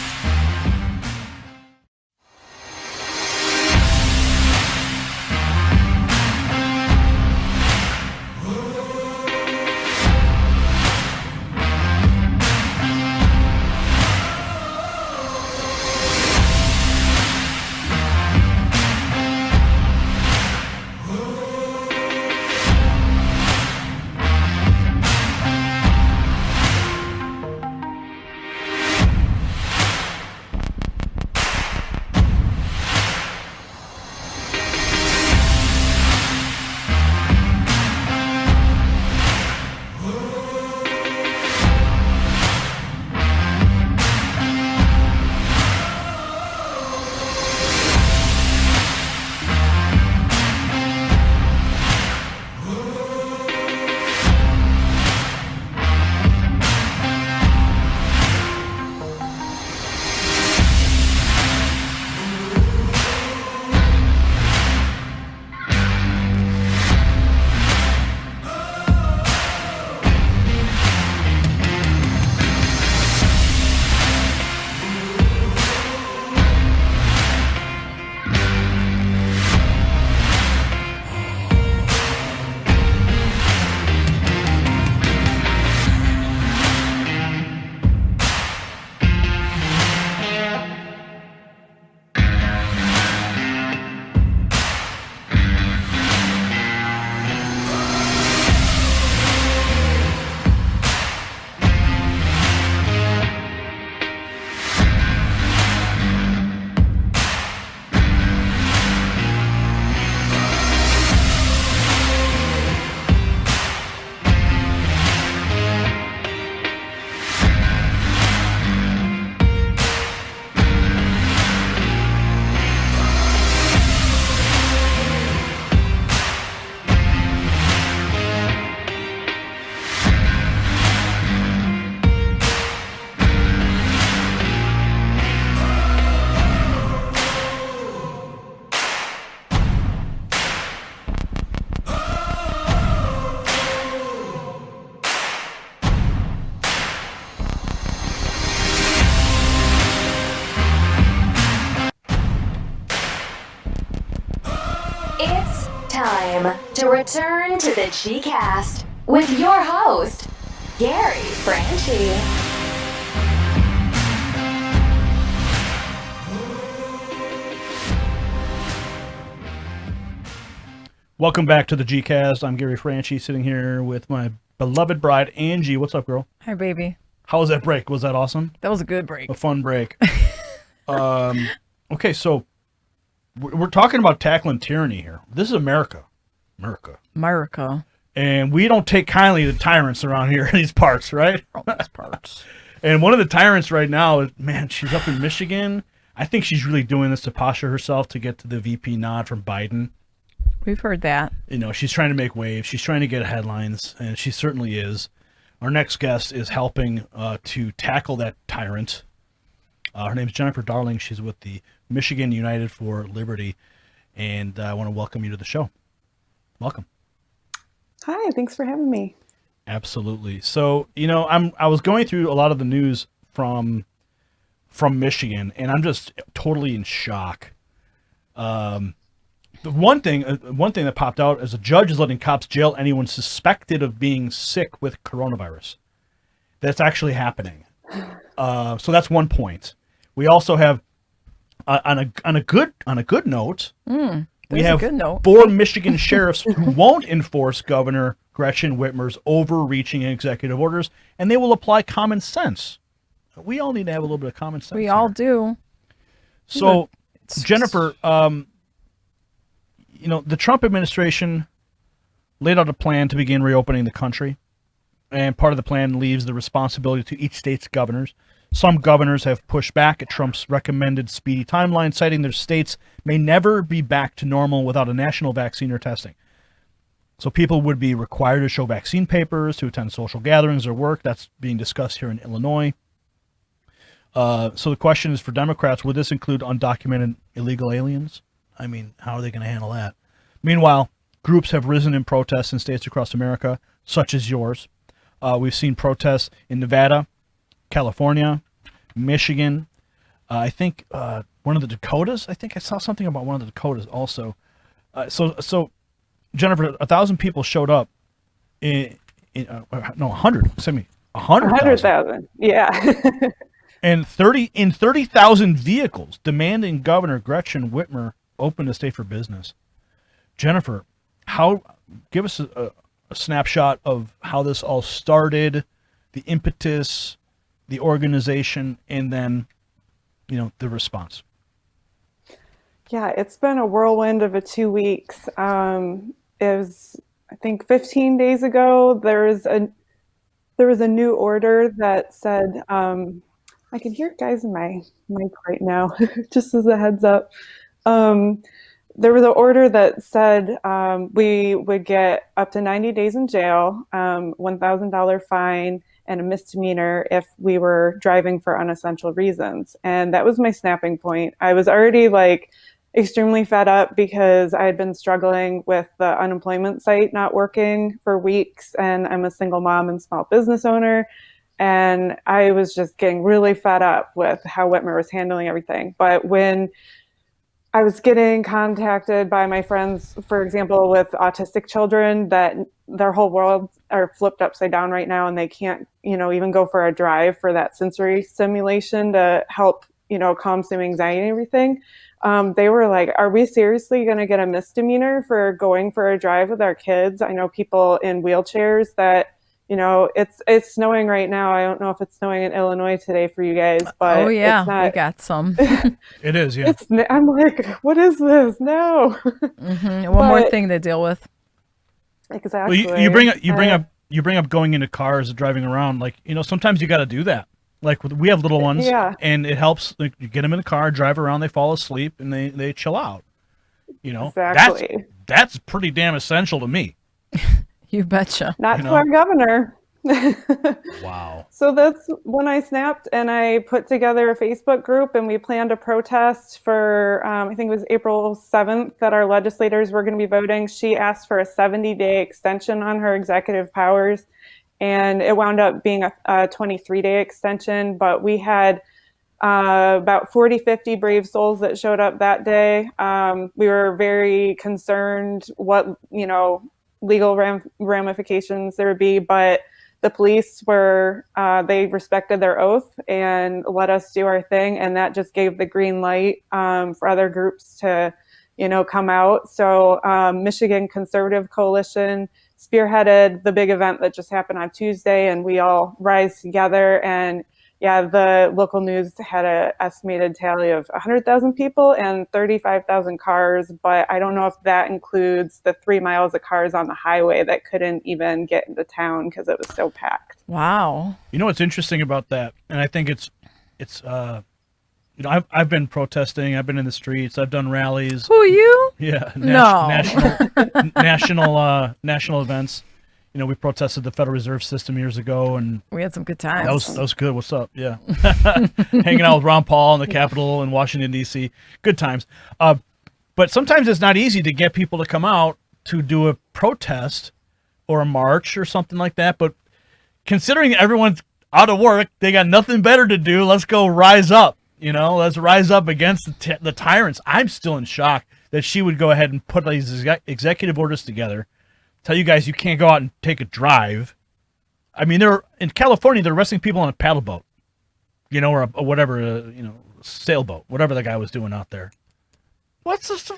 It's time to return to the G-Cast with your host, Gary Franchi. Welcome back to the Gcast. I'm Gary Franchi, sitting here with my beloved bride, Angie. What's up, girl? Hi, baby. How was that break? Was that awesome? That was a good break. A fun break. Okay, so we're talking about tackling tyranny here. This is America. America. And we don't take kindly to tyrants around here in these parts, right? All these parts. And one of the tyrants right now is, man, she's up in Michigan. I think she's really doing this to posture herself to get to the VP nod from Biden. We've heard that. You know, she's trying to make waves. She's trying to get headlines, and she certainly is. Our next guest is helping to tackle that tyrant. Her name is Jennifer Darling. She's with the Michigan United for Liberty, and I want to welcome you to the show. Welcome. Hi, thanks for having me. Absolutely. So, you know, I was going through a lot of the news from Michigan, and I'm just totally in shock. The one thing that popped out is a judge is letting cops jail anyone suspected of being sick with coronavirus. That's actually happening. So that's one point. We also have on a good note. We have 4 Michigan sheriffs who won't enforce Governor Gretchen Whitmer's overreaching executive orders, and they will apply common sense. We all need to have a little bit of common sense. We all do. So, Jennifer, you know, the Trump administration laid out a plan to begin reopening the country, and part of the plan leaves the responsibility to each state's governors. Some governors have pushed back at Trump's recommended speedy timeline, citing their states may never be back to normal without a national vaccine or testing. So people would be required to show vaccine papers, to attend social gatherings or work. That's being discussed here in Illinois. So the question is for Democrats, would this include undocumented illegal aliens? I mean, how are they going to handle that? Meanwhile, groups have risen in protests in states across America, such as yours. We've seen protests in Nevada, California, Michigan. I think one of the Dakotas. I think I saw something about one of the Dakotas also. So Jennifer, 1,000 people showed up. 100. Excuse me, 100,000. Yeah. And 30,000 vehicles demanding Governor Gretchen Whitmer open the state for business. Jennifer, give us a snapshot of how this all started, the impetus, the organization, and then, you know, the response. Yeah, it's been a whirlwind of 2 weeks. It was, I think, 15 days ago. There was a new order that said, I can hear guys in my mic right now, just as a heads up. There was an order that said we would get up to 90 days in jail, $1,000 fine, and a misdemeanor if we were driving for unessential reasons. And that was my snapping point. I was already extremely fed up because I had been struggling with the unemployment site not working for weeks, and I'm a single mom and small business owner. And I was just getting really fed up with how Whitmer was handling everything. But when I was getting contacted by my friends, for example, with autistic children, that their whole world are flipped upside down right now, and they can't, even go for a drive for that sensory stimulation to help, calm some anxiety and everything. They were like, are we seriously going to get a misdemeanor for going for a drive with our kids? I know people in wheelchairs that, it's snowing right now. I don't know if it's snowing in Illinois today for you guys, but oh yeah, it's not, we got some. It is, yeah. I'm like, what is this? No. One more thing to deal with. Exactly. Well, you bring up going into cars and driving around. Sometimes you got to do that. We have little ones, yeah. And it helps. You get them in the car, drive around, they fall asleep, and they chill out. Exactly. That's pretty damn essential to me. You betcha. Not to our governor. Wow. So that's when I snapped, and I put together a Facebook group, and we planned a protest for, I think it was April 7th, that our legislators were going to be voting. She asked for a 70-day extension on her executive powers, and it wound up being a 23-day extension. But we had about 40, 50 brave souls that showed up that day. We were very concerned what, legal ramifications there would be, but the police were, they respected their oath and let us do our thing. And that just gave the green light for other groups to come out. So Michigan Conservative Coalition spearheaded the big event that just happened on Tuesday, and we all rise together. And yeah, the local news had an estimated tally of 100,000 people and 35,000 cars, but I don't know if that includes the 3 miles of cars on the highway that couldn't even get into town because it was so packed. Wow. You know what's interesting about that, and I think it's I've been protesting, I've been in the streets, I've done rallies. Who, you? Yeah, No. national events. We protested the Federal Reserve System years ago, and We had some good times. that was good. What's up? Yeah, hanging out with Ron Paul in the Capitol in Washington D.C. Good times. But sometimes it's not easy to get people to come out to do a protest or a march or something like that. But considering everyone's out of work, they got nothing better to do. Let's go rise up. Let's rise up against the tyrants. I'm still in shock that she would go ahead and put these executive orders together, tell you guys you can't go out and take a drive. I mean, in California, they're arresting people on a paddle boat, or whatever, sailboat, whatever the guy was doing out there. What's this?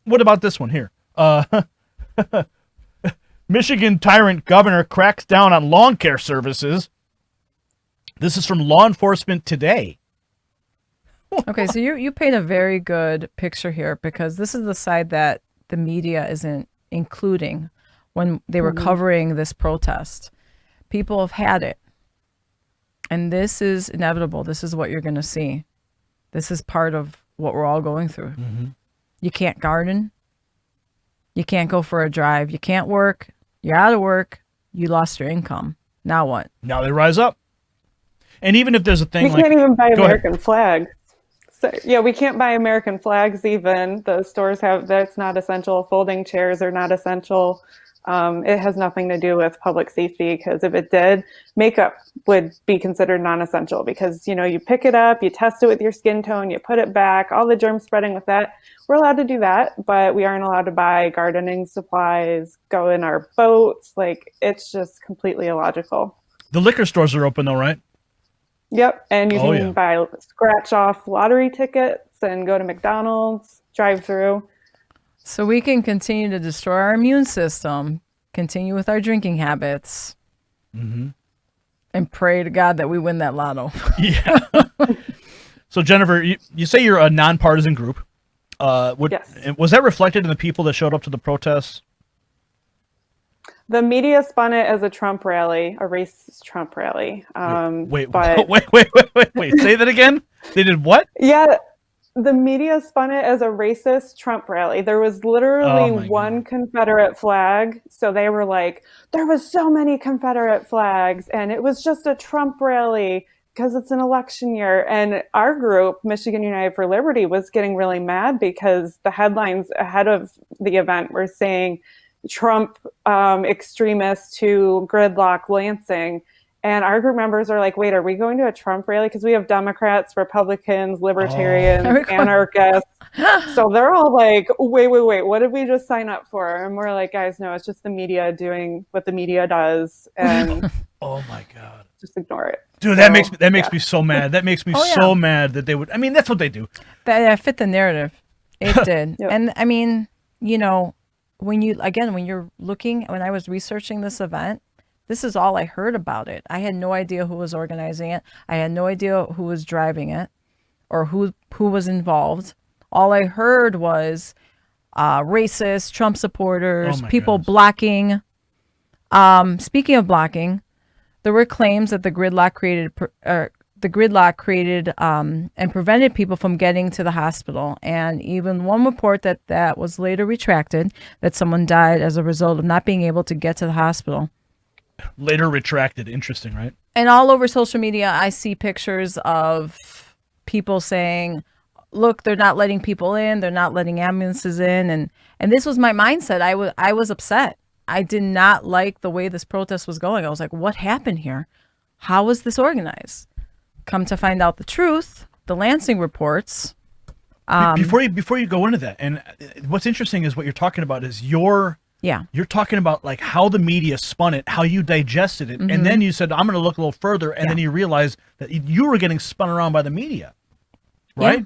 What about this one here? Michigan tyrant governor cracks down on lawn care services. This is from Law Enforcement Today. Okay, so you paint a very good picture here, because this is the side that the media isn't including when they were covering this protest. People have had it. And this is inevitable. This is what you're going to see. This is part of what we're all going through. Mm-hmm. You can't garden. You can't go for a drive. You can't work. You're out of work. You lost your income. Now what? Now they rise up. And even if there's a thing we can't even buy American flags. So, yeah, we can't buy American flags even. The stores that's not essential. Folding chairs are not essential. It has nothing to do with public safety, because if it did, makeup would be considered non-essential, because, you pick it up, you test it with your skin tone, you put it back, all the germ spreading with that. We're allowed to do that, but we aren't allowed to buy gardening supplies, go in our boats. It's just completely illogical. The liquor stores are open though, right? Yep, and you can buy scratch-off lottery tickets and go to McDonald's, drive-through. So we can continue to destroy our immune system, continue with our drinking habits, and pray to God that we win that lotto. Yeah. So, Jennifer, you say you're a nonpartisan group. Yes. Was that reflected in the people that showed up to the protests? The media spun it as a Trump rally, a racist Trump rally. Wait. Say that again? They did what? Yeah, the media spun it as a racist Trump rally. There was literally one Confederate flag. So they were like, there was so many Confederate flags, and it was just a Trump rally because it's an election year. And our group, Michigan United for Liberty, was getting really mad because the headlines ahead of the event were saying Trump extremists to gridlock Lansing. And our group members are like, wait, are we going to a Trump rally? Because we have Democrats, Republicans, Libertarians, anarchists. So they're all like, wait, what did we just sign up for? And we're like, guys, no, it's just the media doing what the media does. And oh my God. Just ignore it. Dude, that makes me so mad. That makes me so mad that they would. I mean, that's what they do. That fit the narrative. It did. Yep. And I mean, when you're looking, when I was researching this event, this is all I heard about it. I had no idea who was organizing it. I had no idea who was driving it or who was involved. All I heard was racist, Trump supporters, people blocking. Speaking of blocking, there were claims that the gridlock created and prevented people from getting to the hospital. And even one report that was later retracted, that someone died as a result of not being able to get to the hospital. Later retracted. Interesting, right? And all over social media, I see pictures of people saying, look, they're not letting people in. They're not letting ambulances in. And this was my mindset. I was upset. I did not like the way this protest was going. I was like, what happened here? How was this organized? Come to find out the truth, the Lansing reports. Before you go into that, and what's interesting is what you're talking about is you're talking about like how the media spun it, how you digested it, and then you said, I'm going to look a little further, and then you realized that you were getting spun around by the media, right?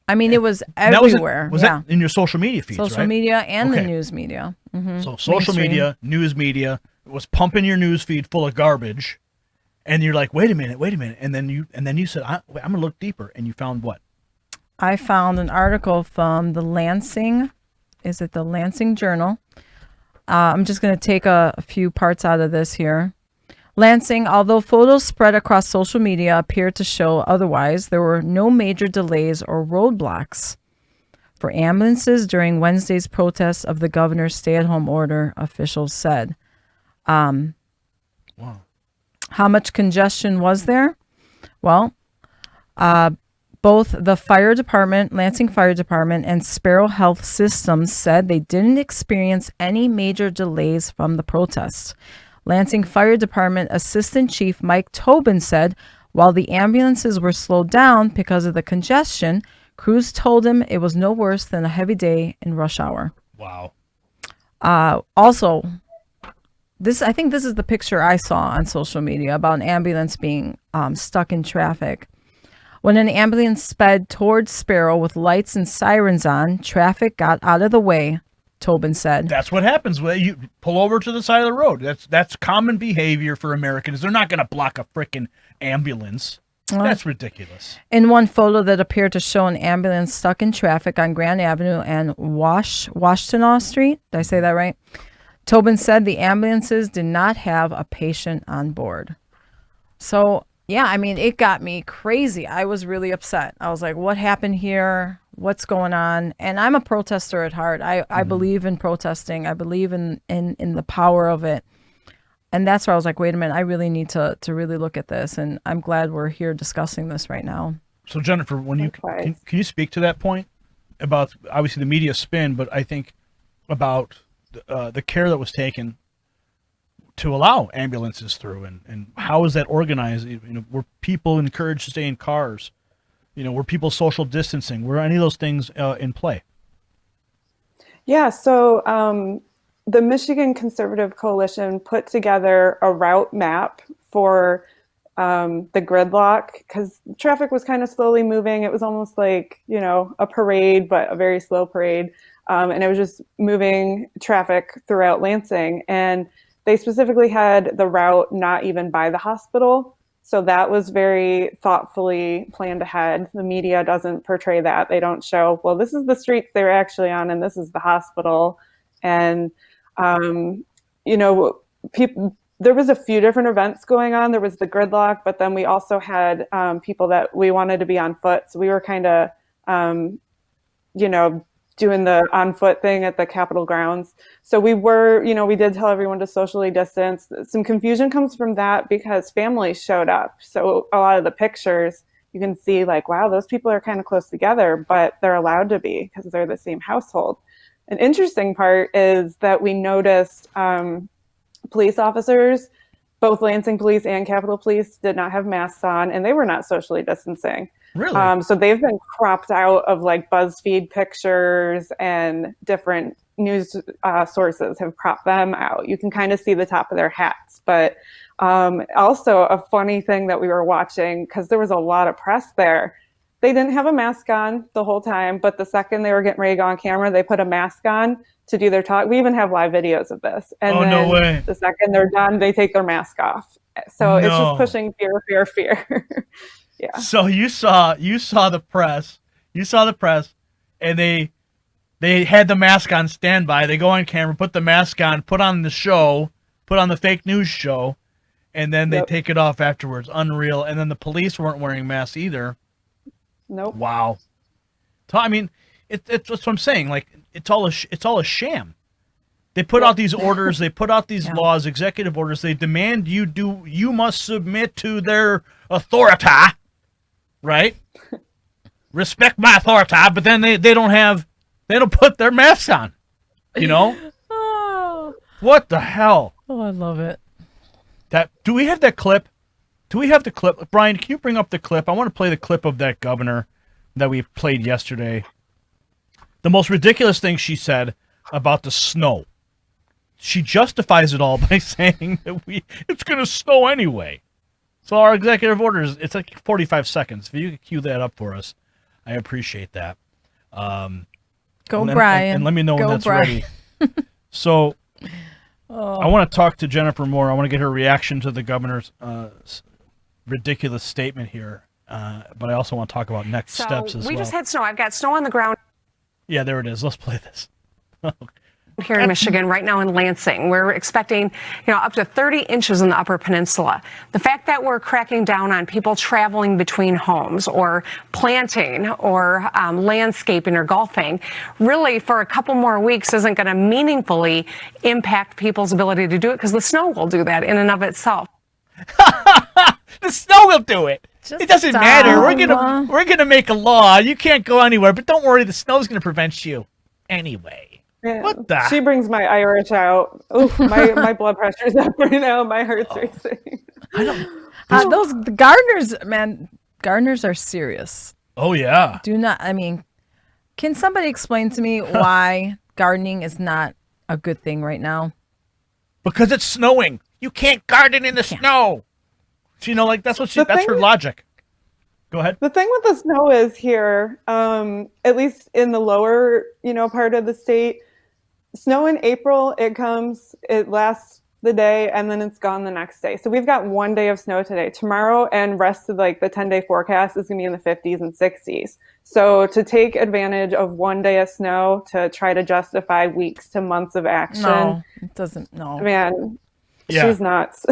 I mean, it was And that was everywhere. was yeah. that in your social media feeds, Social right? media and the Okay. news media. So social Mainstream. media, news media was pumping your news feed full of garbage, and you're like, wait a minute, and then you said, I'm gonna look deeper, and you found what? I found an article from the Lansing. Is it the Lansing Journal? I'm just going to take a few parts out of this here. Lansing, although photos spread across social media appeared to show otherwise, there were no major delays or roadblocks for ambulances during Wednesday's protests of the governor's stay-at-home order, officials said. Wow. How much congestion was there? Well, both the fire department, Lansing Fire Department, and Sparrow Health Systems said they didn't experience any major delays from the protests. Lansing Fire Department Assistant Chief Mike Tobin said while the ambulances were slowed down because of the congestion, crews told him it was no worse than a heavy day in rush hour. Wow. Also, I think this is the picture I saw on social media about an ambulance being stuck in traffic. When an ambulance sped towards Sparrow with lights and sirens on, traffic got out of the way, Tobin said. That's what happens when you pull over to the side of the road. That's common behavior for Americans. They're not going to block a freaking ambulance. That's ridiculous. In one photo that appeared to show an ambulance stuck in traffic on Grand Avenue and Washtenaw Street, did I say that right? Tobin said the ambulances did not have a patient on board. So, yeah, I mean, it got me crazy. I was really upset. I was like, what happened here? What's going on? And I'm a protester at heart. I believe in protesting. I believe in the power of it. And that's where I was like, wait a minute, I really need to really look at this. And I'm glad we're here discussing this right now. So, Jennifer, when you can you speak to that point about obviously the media spin, but I think about the care that was taken to allow ambulances through, and how is that organized? Were people encouraged to stay in cars? Were people social distancing? Were any of those things in play? Yeah, so the Michigan Conservative Coalition put together a route map for the gridlock because traffic was kind of slowly moving. It was almost like, a parade, but a very slow parade. And it was just moving traffic throughout Lansing. And they specifically had the route not even by the hospital. So that was very thoughtfully planned ahead. The media doesn't portray that. They don't show, well, this is the streets they were actually on, and this is the hospital. And, people, there was a few different events going on. There was the gridlock, but then we also had people that we wanted to be on foot. So we were kind of, doing the on foot thing at the Capitol grounds. So we were, we did tell everyone to socially distance. Some confusion comes from that because families showed up. So a lot of the pictures you can see like, wow, those people are kind of close together, but they're allowed to be because they're the same household. An interesting part is that we noticed police officers, both Lansing police and Capitol police, did not have masks on, and they were not socially distancing. Really? So they've been cropped out of like BuzzFeed pictures, and different news sources have cropped them out. You can kind of see the top of their hats. But also a funny thing that we were watching, because there was a lot of press there, they didn't have a mask on the whole time, but the second they were getting ready to go on camera, they put a mask on to do their talk. We even have live videos of this. And then no way. The second they're done, they take their mask off. So it's just pushing fear, fear, fear. Yeah. So you saw the press, and they had the mask on standby. They go on camera, put the mask on, put on the fake news show, and then they take it off afterwards. Unreal. And then the police weren't wearing masks either. Nope. Wow. I mean, it's what I'm saying. Like it's all a sham. They put out these orders. They put out these laws, executive orders. They demand you must submit to their authority, right? Respect my authority, but then they don't put their masks on. Oh, What the hell? I love it. Do we have that clip? Do we have the clip? Brian, can you bring up the clip? I want to play the clip of that governor that we played yesterday. The most ridiculous thing she said about the snow. She justifies it all by saying that it's going to snow anyway. So our executive orders, it's like 45 seconds. If you could cue that up for us. I appreciate that. Go, and Brian. And let me know when Go, that's Brian. ready. So I want to talk to Jennifer more. I want to get her reaction to the governor's ridiculous statement here. But I also want to talk about next steps as well. We just had snow. I've got snow on the ground. Yeah, there it is. Let's play this. Here in Michigan right now in Lansing. We're expecting, up to 30 inches in the Upper Peninsula. The fact that we're cracking down on people traveling between homes or planting or landscaping or golfing really for a couple more weeks isn't going to meaningfully impact people's ability to do it because the snow will do that in and of itself. The snow will do it. Just it doesn't stop. matter. We're gonna make a law. You can't go anywhere, but don't worry, the snow's gonna prevent you anyway. Yeah. What the? She brings my Irish out. Oof, my blood pressure's up right now. My heart's racing. I don't. Those gardeners, man, gardeners are serious. Oh yeah. Can somebody explain to me why gardening is not a good thing right now? Because it's snowing. You can't garden in the snow. That's her logic. Go ahead. The thing with the snow is here, at least in the lower, part of the state, snow in April, it comes, it lasts the day, and then it's gone the next day. So we've got 1 day of snow today. Tomorrow and rest of the 10-day forecast is going to be in the 50s and 60s. So to take advantage of 1 day of snow to try to justify weeks to months of action. No, it doesn't. No. Man, Yeah. she's nuts.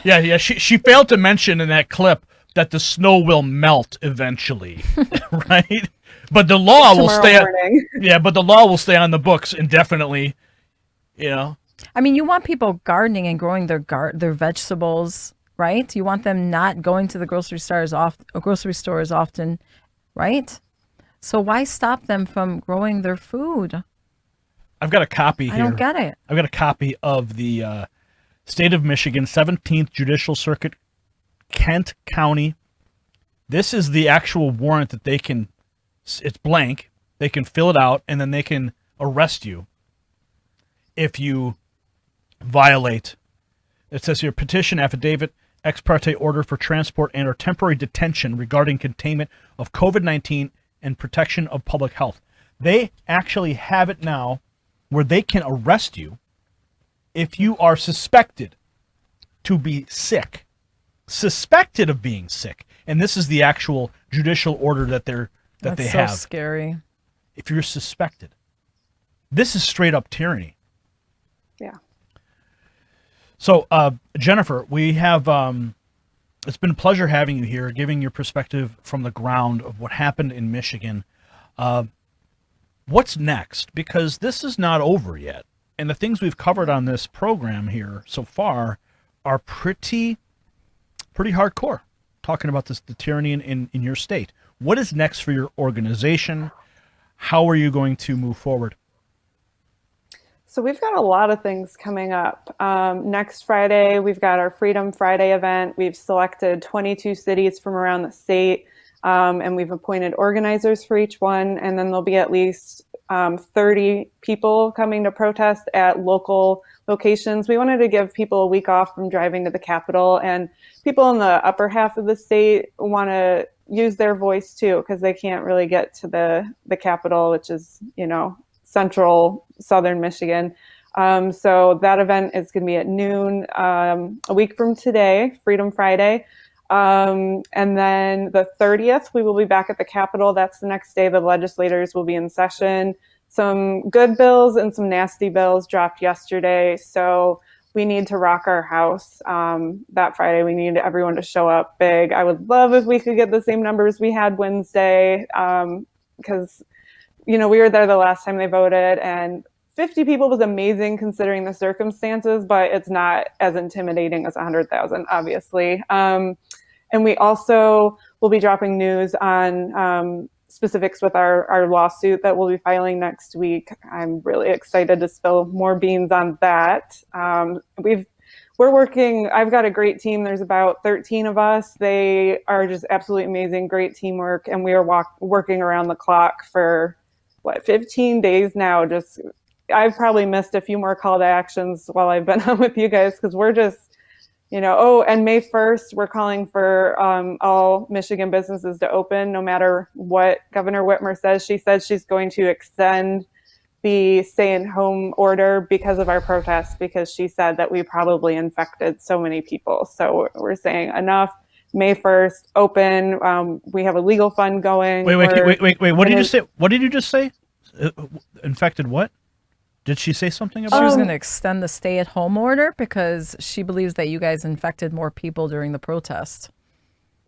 Yeah. She failed to mention in that clip that the snow will melt eventually, right? But the law will stay. Yeah, but the law will stay on the books indefinitely. You want people gardening and growing their vegetables, right? You want them not going to the grocery stores often, right? So why stop them from growing their food? I've got a copy here. I don't get it. I've got a copy of the State of Michigan 17th Judicial Circuit, Kent County. This is the actual warrant that they can. It's blank. They can fill it out, and then they can arrest you if you violate. It says here, petition, affidavit, ex parte order for transport and or temporary detention regarding containment of COVID-19 and protection of public health. They actually have it now where they can arrest you if you are suspected to be sick. Suspected of being sick. And this is the actual judicial order that they have. That's so scary. If you're suspected. This is straight up tyranny. Yeah. So, Jennifer, we have, it's been a pleasure having you here, giving your perspective from the ground of what happened in Michigan. What's next? Because this is not over yet. And the things we've covered on this program here so far are pretty hardcore, talking about the tyranny in your state. What is next for your organization? How are you going to move forward? So we've got a lot of things coming up. Next Friday, we've got our Freedom Friday event. We've selected 22 cities from around the state, and we've appointed organizers for each one. And then there'll be at least 30 people coming to protest at local locations. We wanted to give people a week off from driving to the Capitol, and people in the upper half of the state want to use their voice too, because they can't really get to the Capitol, which is, central southern Michigan. So that event is going to be at noon a week from today, Freedom Friday. And then the 30th, we will be back at the Capitol. That's the next day the legislators will be in session. Some good bills and some nasty bills dropped yesterday. So we need to rock our house that Friday. We need everyone to show up big. I would love if we could get the same numbers we had Wednesday, because we were there the last time they voted, and 50 people was amazing considering the circumstances, but it's not as intimidating as 100,000, obviously. And we also will be dropping news on specifics with our lawsuit that we'll be filing next week. I'm really excited to spill more beans on that. We're working, I've got a great team. There's about 13 of us. They are just absolutely amazing, great teamwork. And we are working around the clock for 15 days now. I've probably missed a few more call to actions while I've been on with you guys, because we're just And May 1st, we're calling for all Michigan businesses to open, no matter what Governor Whitmer says. She said she's going to extend the stay-at-home order because of our protests, because she said that we probably infected so many people. So we're saying enough. May 1st, open. We have a legal fund going. Wait. What did you say? What did you just say? Infected what? Did she say something about She was it? going to extend the stay-at-home order because she believes that you guys infected more people during the protest.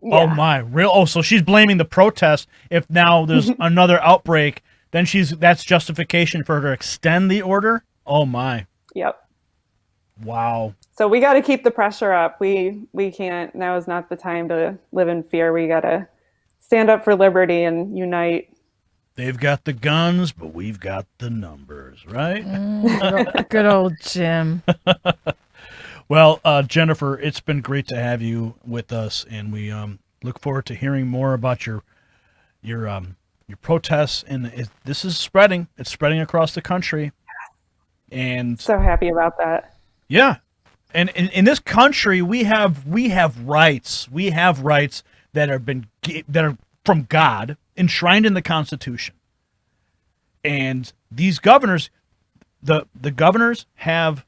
Oh my, real? Oh, so she's blaming the protest. If now there's another outbreak, then that's justification for her to extend the order. Oh my. Yep. Wow. So we got to keep the pressure up. We can't. Now is not the time to live in fear. We got to stand up for liberty and unite. They've got the guns, but we've got the numbers, right? Good old Jim. Well, Jennifer, it's been great to have you with us, and we look forward to hearing more about your protests. And this is spreading; it's spreading across the country. And so happy about that. Yeah, and in this country, we have rights. We have rights that are from God, enshrined in the Constitution. And these governors, the governors have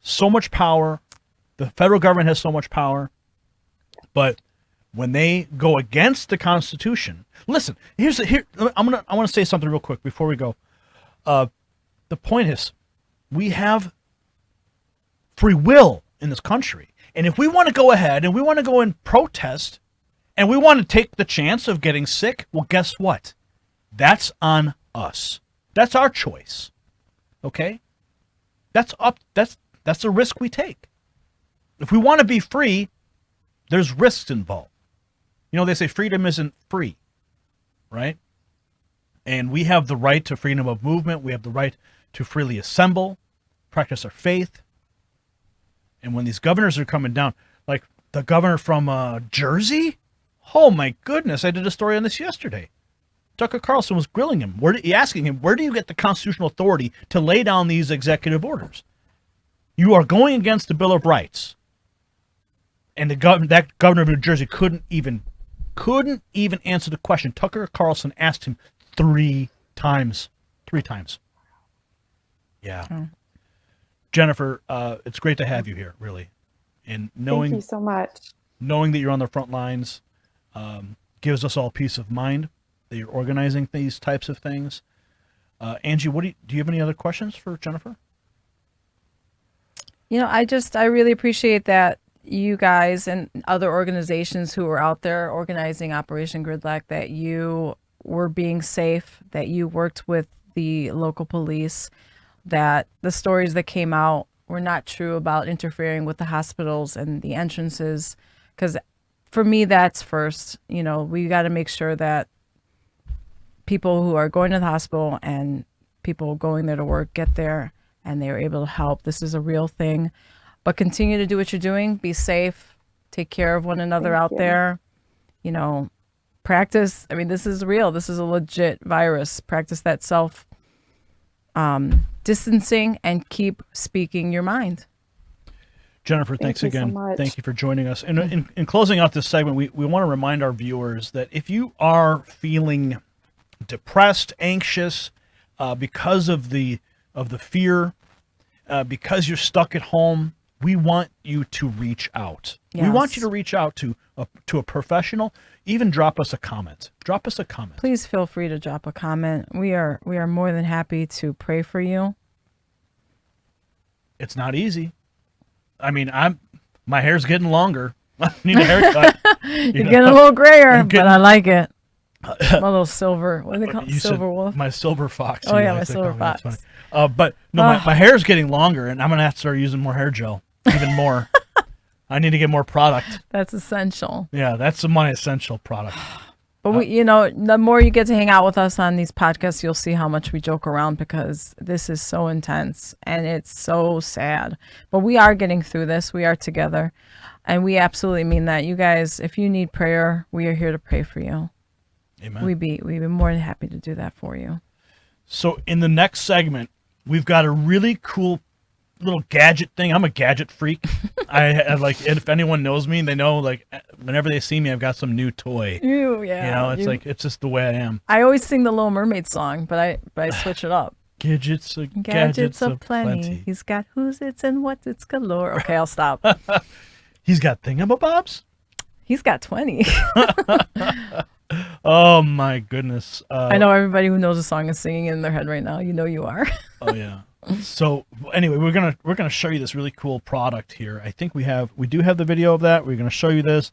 so much power. The federal government has so much power. But when they go against the Constitution, listen. I want to say something real quick before we go. The point is, we have free will in this country, and if we want to go ahead and we want to go and protest, and we want to take the chance of getting sick, well, guess what? That's on us. That's our choice. Okay? That's a risk we take. If we want to be free, there's risks involved. They say freedom isn't free, right? And we have the right to freedom of movement. We have the right to freely assemble, practice our faith. And when these governors are coming down, like the governor from Jersey, oh my goodness, I did a story on this yesterday. Tucker Carlson was grilling him, asking him, where do you get the constitutional authority to lay down these executive orders? You are going against the Bill of Rights. And that governor of New Jersey couldn't even answer the question. Tucker Carlson asked him 3 times. 3 times. Yeah. Oh. Jennifer, it's great to have you here, really. And thank you so much. Knowing that you're on the front lines gives us all peace of mind that you're organizing these types of things. Angie, do you have any other questions for Jennifer? I really appreciate that you guys and other organizations who are out there organizing Operation Gridlock, that you were being safe, that you worked with the local police, that the stories that came out were not true about interfering with the hospitals and the entrances. Because for me, that's first. We got to make sure that people who are going to the hospital and people going there to work get there and they're able to help. This is a real thing. But continue to do what you're doing. Be safe. Take care of one another out there. Practice. I mean, this is real. This is a legit virus. Practice that self distancing and keep speaking your mind. Jennifer, thanks again. So thank you for joining us. And in closing out this segment, we want to remind our viewers that if you are feeling depressed, anxious, because of the fear, because you're stuck at home, we want you to reach out. Yes. We want you to reach out to a professional. Even drop us a comment. Drop us a comment. Please feel free to drop a comment. We are more than happy to pray for you. It's not easy. I mean, my hair's getting longer. I need a haircut. You're getting a little grayer, but I like it. My little silver. What do they call it? Silver wolf? My silver fox. Oh, yeah, my silver fox. But no, my hair's getting longer, and I'm going to have to start using more hair gel. Even more. I need to get more product. That's essential. Yeah, that's my essential product. But the more you get to hang out with us on these podcasts, you'll see how much we joke around, because this is so intense and it's so sad. But we are getting through this. We are together. And we absolutely mean that. You guys, if you need prayer, we are here to pray for you. Amen. We'd be more than happy to do that for you. So in the next segment, we've got a really cool little gadget thing. I'm a gadget freak. I like, if anyone knows me, they know, like, whenever they see me, I've got some new toy. Yeah. It's like, it's just the way I am. I always sing the Little Mermaid song, but I switch it up. Gadgets of plenty. He's got who's its and what's its galore. Okay, I'll stop. He's got thingamabobs? He's got 20. Oh my goodness. I know everybody who knows the song is singing in their head right now. You know you are. Oh yeah. So anyway, we're gonna show you this really cool product here. I think we do have the video of that. We're gonna show you this,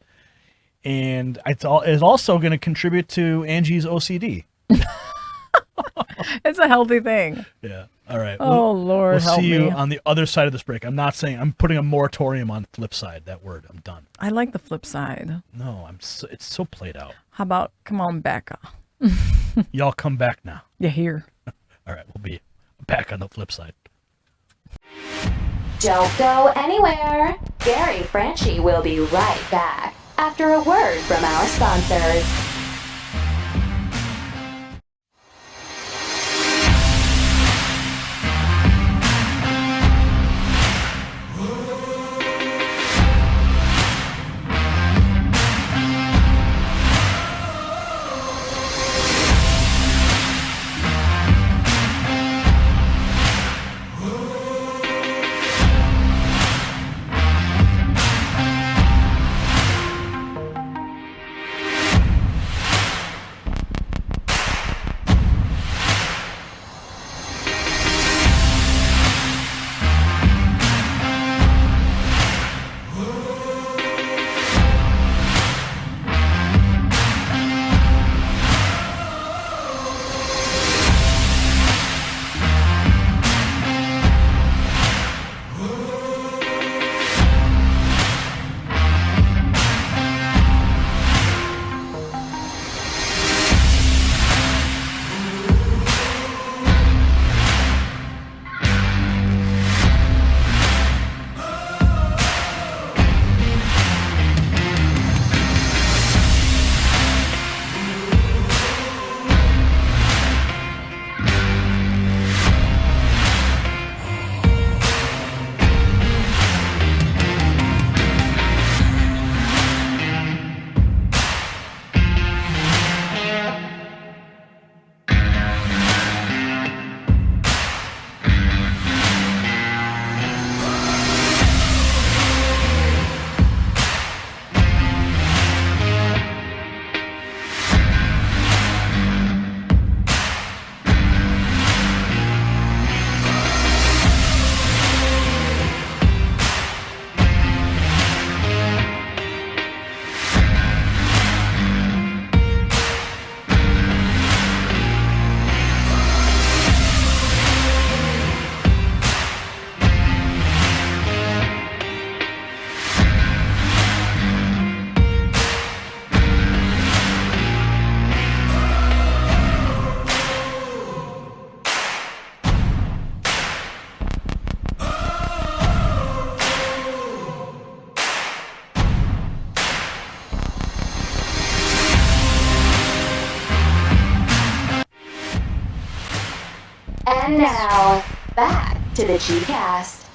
and it's also gonna contribute to Angie's OCD. It's a healthy thing. Yeah. All right. Oh Lord, we'll help see you me. on the other side of this break. I'm putting a moratorium on flip side. That word. I'm done. I like the flip side. No, it's so played out. How about come on back? Y'all come back now. You're here. All right, we'll be back on the flip side. Don't go anywhere. Gary Franchi will be right back after a word from our sponsors. And now, back to the G-Cast.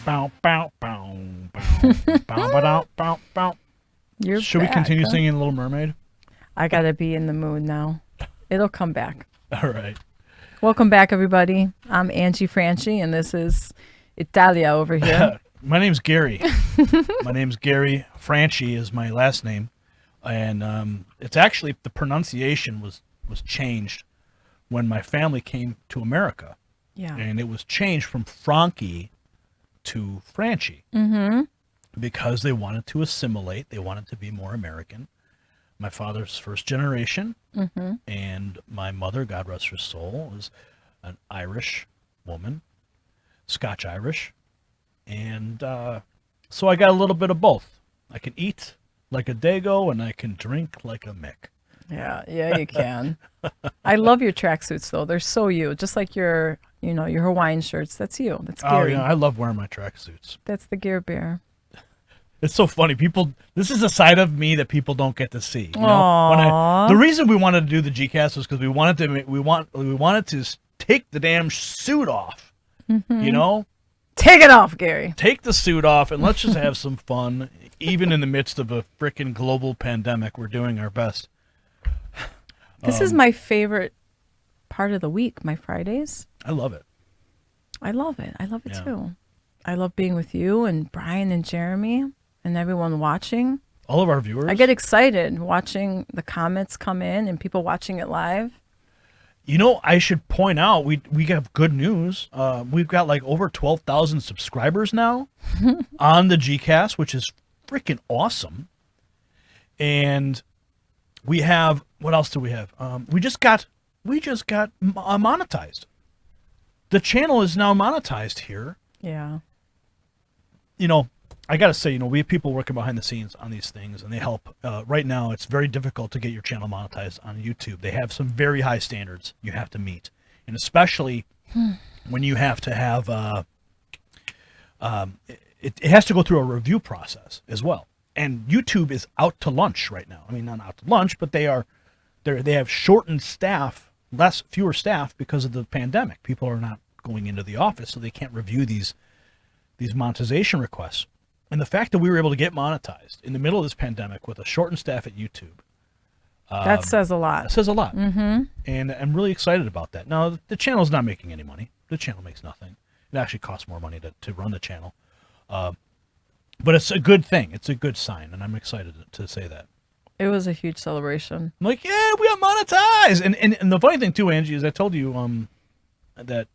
Bow, bow, bow, bow, bow, bow, bow, bow. Should we continue singing Little Mermaid? I gotta be in the mood now. It'll come back. All right. Welcome back, everybody. I'm Angie Franchi, and this is Italia over here. My name's Gary. My name's Gary. Franchi is my last name. And it's actually, the pronunciation was changed when my family came to America. Yeah. And it was changed from Franchi to Franchi. Mm-hmm. Because they wanted to assimilate. They wanted to be more American. My father's first generation. Mm-hmm. And my mother, God rest her soul, was an Irish woman. Scotch-Irish. And so I got a little bit of both. I can eat like a Dago, and I can drink like a Mick. Yeah, you can. I love your tracksuits, though. They're so you. Just like your Hawaiian shirts. That's you. That's Gary. Oh, yeah, I love wearing my tracksuits. That's the Gear Bear. It's so funny. This is a side of me that people don't get to see. You know? The reason we wanted to do the G-Cast was because we wanted to take the damn suit off. You know? Take it off, Gary. Take the suit off and let's just have some fun. Even in the midst of a freaking global pandemic, we're doing our best. This is my favorite part of the week, my Fridays. I love it. I love it. I love it Yeah. too. I love being with you and Brian and Jeremy and everyone watching. All of our viewers. I get excited watching the comments come in and people watching it live. You know, I should point out we have good news. We've got like over 12,000 subscribers now on the GCast, which is freaking awesome. And we have, what else do we have? We just got monetized. The channel is now monetized here. Yeah. You know, I got to say, you know, we have people working behind the scenes on these things, and they help. Right now, it's very difficult to get your channel monetized on YouTube. They have some very high standards you have to meet, and especially when you have to have, it has to go through a review process as well. And YouTube is out to lunch right now. I mean, not out to lunch, but they have shortened staff, fewer staff because of the pandemic. People are not going into the office, so they can't review these monetization requests. And the fact that we were able to get monetized in the middle of this pandemic with a shortened staff at YouTube. That says a lot. That says a lot. Mm-hmm. And I'm really excited about that. Now, the channel's not making any money. The channel makes nothing. It actually costs more money to run the channel. But it's a good thing. It's a good sign, and I'm excited to say that. It was a huge celebration. I'm like, yeah, we got monetized. And the funny thing, too, Angie, is I told you that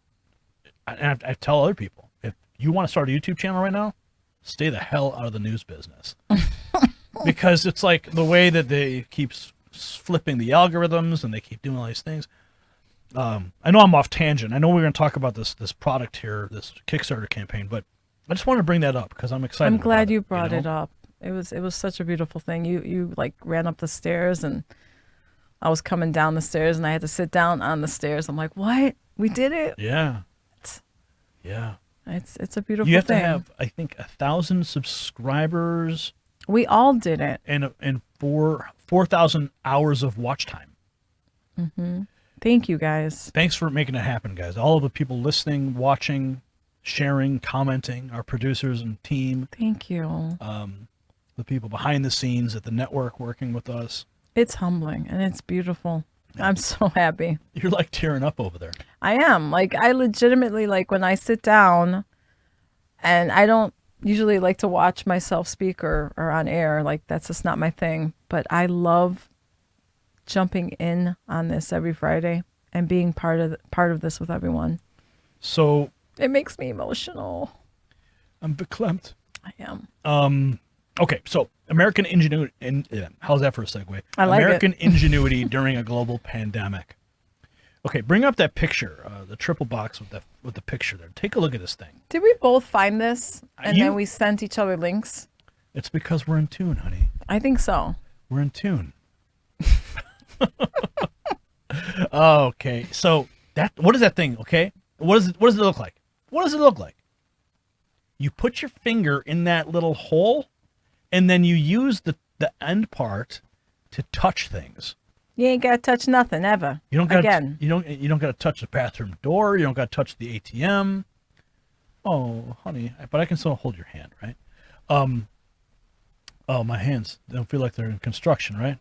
I tell other people, if you want to start a YouTube channel right now, stay the hell out of the news business. Because it's like the way that they keep flipping the algorithms and they keep doing all these things. I know I'm off tangent. I know we're going to talk about this product here, this Kickstarter campaign, but I just wanted to bring that up because I'm excited. I'm glad you about brought it up. It was such a beautiful thing. You like ran up the stairs and I was coming down the stairs and I had to sit down on the stairs. I'm like, what? We did it? Yeah. Yeah. It's a beautiful thing. You have to have, I think, 1,000 subscribers. We all did it. And 4,000 hours of watch time. Mm-hmm. Thank you, guys. Thanks for making it happen, guys. All of the people listening, watching, sharing, commenting, our producers and team. Thank you. The people behind the scenes at the network working with us. It's humbling and it's beautiful. I'm so happy. You're like tearing up over there. I am. Like, I legitimately, like, when I sit down, and I don't usually like to watch myself speak or on air. Like, that's just not my thing. But I love jumping in on this every Friday and being part of this with everyone. So it makes me emotional. I'm verklempt. I am. Okay, so American ingenuity. How's that for a segue? I like American ingenuity during a global pandemic. Okay, bring up that picture, the triple box with the picture there. Take a look at this thing. Did we both find this and then we sent each other links? It's because we're in tune, honey. I think so. We're in tune. Okay, so what is that thing? Okay, what does it look like? What does it look like? You put your finger in that little hole, and then you use the end part to touch things. You ain't gotta touch nothing ever. You don't got again. You don't got to touch the bathroom door. You don't got to touch the ATM. Oh, honey, but I can still hold your hand, right? Oh, my hands don't feel like they're in construction, right?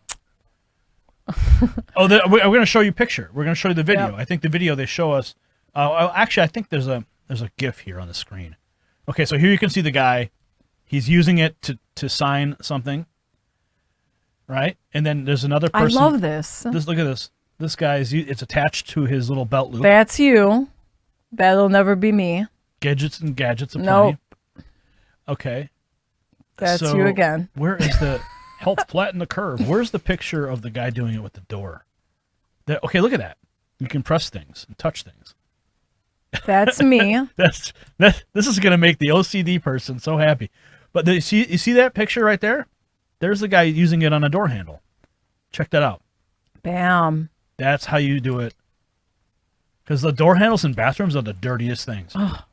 We're going to show you a picture. We're going to show you the video. Yep. I think the video they show us. Actually, I think there's a GIF here on the screen. Okay, so here you can see the guy. He's using it to sign something, right? And then there's another person. I love this. Look at this. This guy it's attached to his little belt loop. That's you. That'll never be me. Gadgets aplenty. Nope. Okay. That's you again. Where is the help flatten the curve? Where's the picture of the guy doing it with the door? Okay, look at that. You can press things and touch things. That's me. This is going to make the OCD person so happy. But you see that picture right there? There's the guy using it on a door handle. Check that out. Bam. That's how you do it. Because the door handles in bathrooms are the dirtiest things. Oh.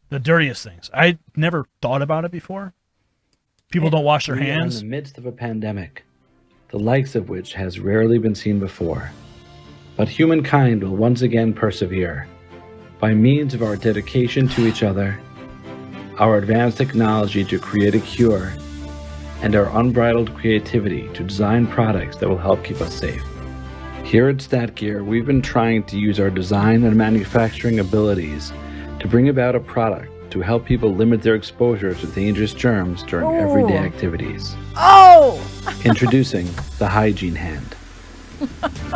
The dirtiest things. I never thought about it before. People don't wash their hands. We are in the midst of a pandemic, the likes of which has rarely been seen before. But humankind will once again persevere By means of our dedication to each other, our advanced technology to create a cure, and our unbridled creativity to design products that will help keep us safe. Here at StatGear, we've been trying to use our design and manufacturing abilities to bring about a product to help people limit their exposure to dangerous germs during everyday activities. Oh! Introducing the Hygiene Hand.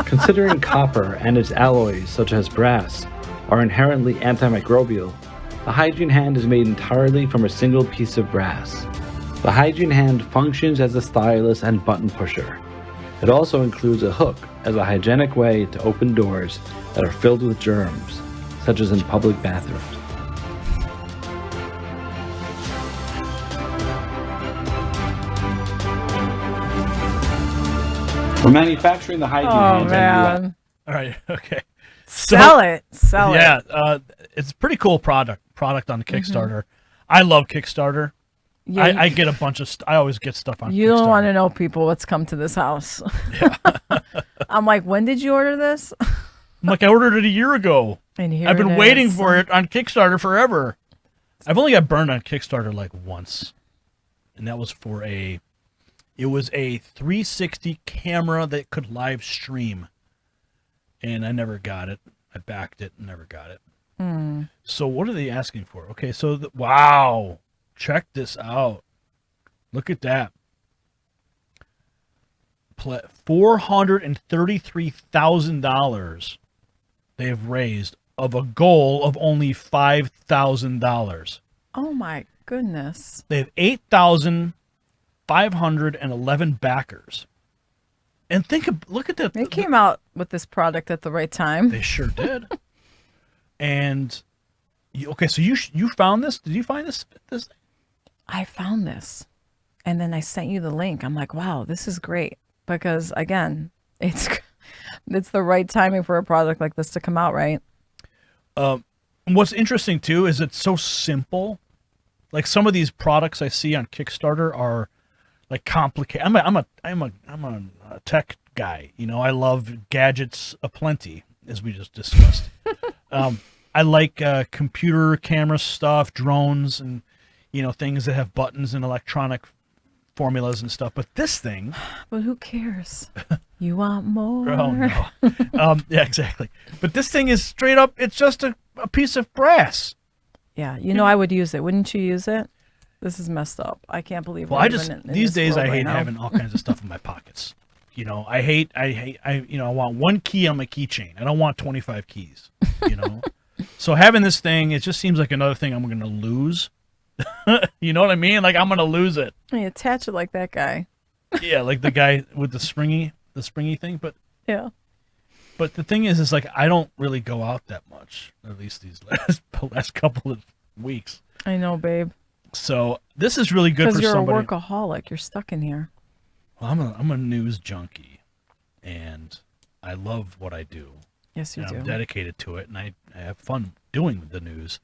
Considering copper and its alloys, such as brass, are inherently antimicrobial, the Hygiene Hand is made entirely from a single piece of brass. The Hygiene Hand functions as a stylus and button pusher. It also includes a hook as a hygienic way to open doors that are filled with germs, such as in public bathrooms. We're manufacturing the Hygiene Oh, Hands. man. All right. Okay. Sell it. Yeah. It's a pretty cool product on Kickstarter. I love Kickstarter. Yeah, I get a bunch of I always get stuff on You Kickstarter. don't want to know, people, what's come to this house. I'm like, when did you order this? I'm like, I ordered it a year ago. And here I've been it waiting is. for it on Kickstarter forever. I've only got burned on Kickstarter like once. And that was for it was a 360 camera that could live stream. And I never got it. I backed it and never got it. So what are they asking for? Okay, so wow. Check this out. Look at that. $433,000 they've raised of a goal of only $5,000. Oh, my goodness. They have 8,511 backers. And look at that. They came out with this product at the right time. They sure did. And so you found this? Did you find this? I found this, and then I sent you the link. I'm like, wow, this is great, because again, it's the right timing for a product like this to come out, right? What's interesting too is it's so simple. Like some of these products I see on Kickstarter are like complicated. I'm a tech guy. You know, I love gadgets aplenty, as we just discussed. I like computer camera stuff, drones, and things that have buttons and electronic formulas and stuff. But this thing, But who cares? You want more? oh no, yeah, exactly. But this thing is straight up. It's just a piece of brass. Yeah, I would use it. Wouldn't you use it? This is messed up. I can't believe. Well, we're I living just in these this days world I right hate now. having all kinds of stuff in my pockets. I want one key on my keychain. I don't want 25 keys. So having this thing, it just seems like another thing I'm going to lose. You know what I mean? Like I'm going to lose it. You attach it like that guy. Yeah, like the guy with the springy thing. But Yeah. the thing is like I don't really go out that much. At least these last couple of weeks. I know, babe. So this is really good for Because you're somebody. a workaholic. You're stuck in here. Well, I'm a news junkie, and I love what I do. Yes, you And do. I'm dedicated to it, and I have fun doing the news.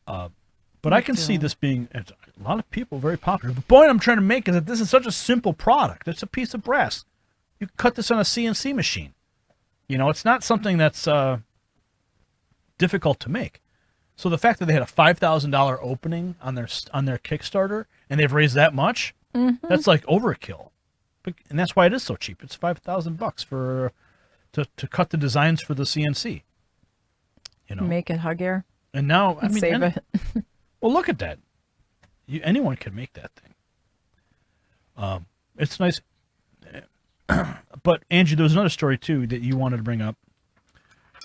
But I can see this being a lot of people very popular. The point I'm trying to make is that this is such a simple product. It's a piece of brass. You cut this on a CNC machine. It's not something that's difficult to make. So the fact that they had a $5,000 opening on their Kickstarter and they've raised that much, that's like overkill. And that's why it is so cheap. It's $5,000 for to cut the designs for the CNC. Make it hug air. And now And save it. Well, look at that. Anyone can make that thing. It's nice. But Angie, there was another story too that you wanted to bring up.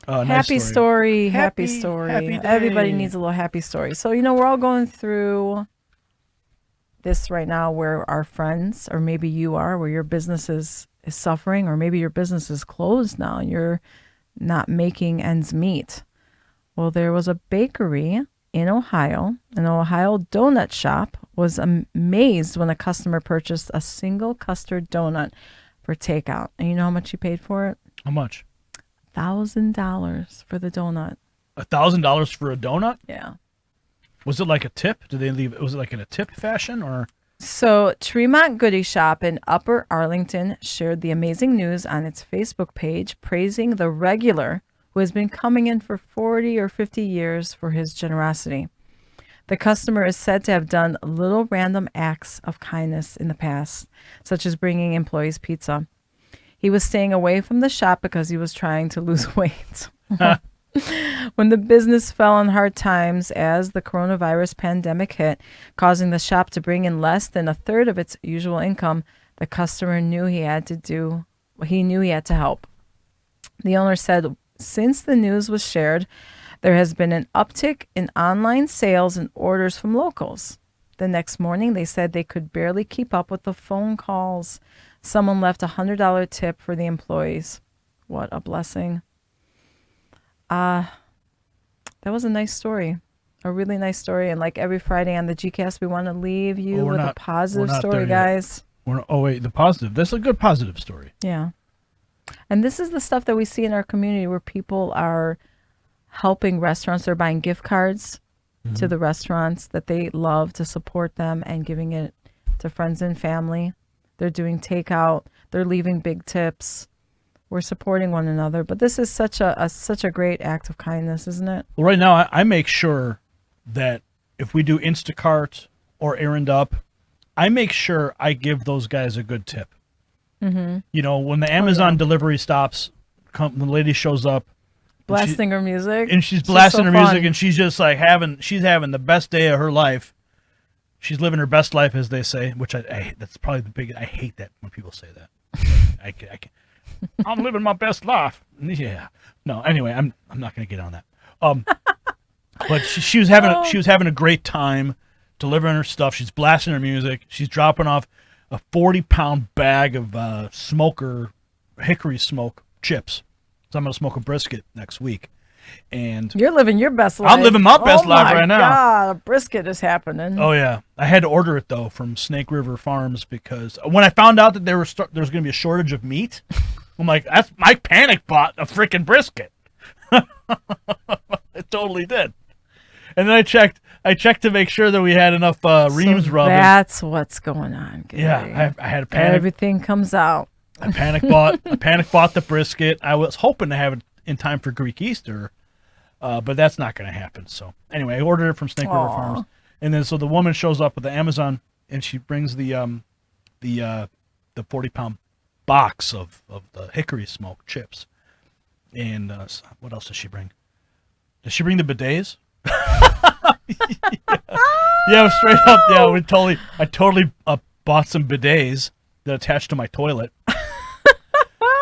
Happy story. Happy Happy story. day. Everybody needs a little happy story. So, we're all going through this right now where our friends, or maybe you are, where your business is suffering, or maybe your business is closed now and you're not making ends meet. Well, there was a bakery in Ohio, an Ohio donut shop, was amazed when a customer purchased a single custard donut for takeout. And you know how much he paid for it? How much? $1,000 for the donut. $1,000 for a donut? Yeah. Was it like a tip? Did they leave? Was it like in a tip fashion or? So, Tremont Goody Shop in Upper Arlington shared the amazing news on its Facebook page, praising the regular who has been coming in for 40 or 50 years for his generosity. The customer is said to have done little random acts of kindness in the past, such as bringing employees pizza. He was staying away from the shop because he was trying to lose weight. When the business fell on hard times as the coronavirus pandemic hit, causing the shop to bring in less than a third of its usual income, the customer knew he had to help. The owner said, since the news was shared, there has been an uptick in online sales and orders from locals. The next morning, they said they could barely keep up with the phone calls. Someone left a $100 tip for the employees. What a blessing. That was a nice story. A really nice story. And like every Friday on the GCast, we want to leave you with a positive story, guys. The positive. That's a good positive story. Yeah. And this is the stuff that we see in our community where people are helping restaurants. They're buying gift cards to the restaurants that they love to support them and giving it to friends and family. They're doing takeout. They're leaving big tips. We're supporting one another. But this is such a great act of kindness, isn't it? Well, right now, I make sure that if we do Instacart or Errand Up, I make sure I give those guys a good tip. Mm-hmm. You know, when the Amazon delivery stops, the lady shows up. Blasting her music. And she's blasting her music, fun. and she's just like having the best day of her life. She's living her best life, as they say, which I that's probably the biggest. I hate that when people say that. I can't. I'm living my best life. Yeah. No. Anyway, I'm not going to get on that. But she was having a great time delivering her stuff. She's blasting her music. She's dropping off a 40-pound bag of smoker hickory smoke chips. So I'm going to smoke a brisket next week. And you're living your best life. I'm living my best life right now. Oh my God, a brisket is happening. Oh yeah, I had to order it though from Snake River Farms because when I found out that there was going to be a shortage of meat, I'm like, that's my panic bought a freaking brisket. It totally did. And then I checked to make sure that we had enough reams rubbing. That's what's going on, Gary. Yeah, I had a panic. Everything comes out. I panic bought the brisket. I was hoping to have it in time for Greek Easter, but that's not going to happen. So anyway, I ordered it from Snake River Farms, and then so the woman shows up with the Amazon, and she brings the 40-pound box of the hickory smoke chips, and what else does she bring? Does she bring the bidets? Yeah, straight up. Yeah, I totally bought some bidets that attached to my toilet.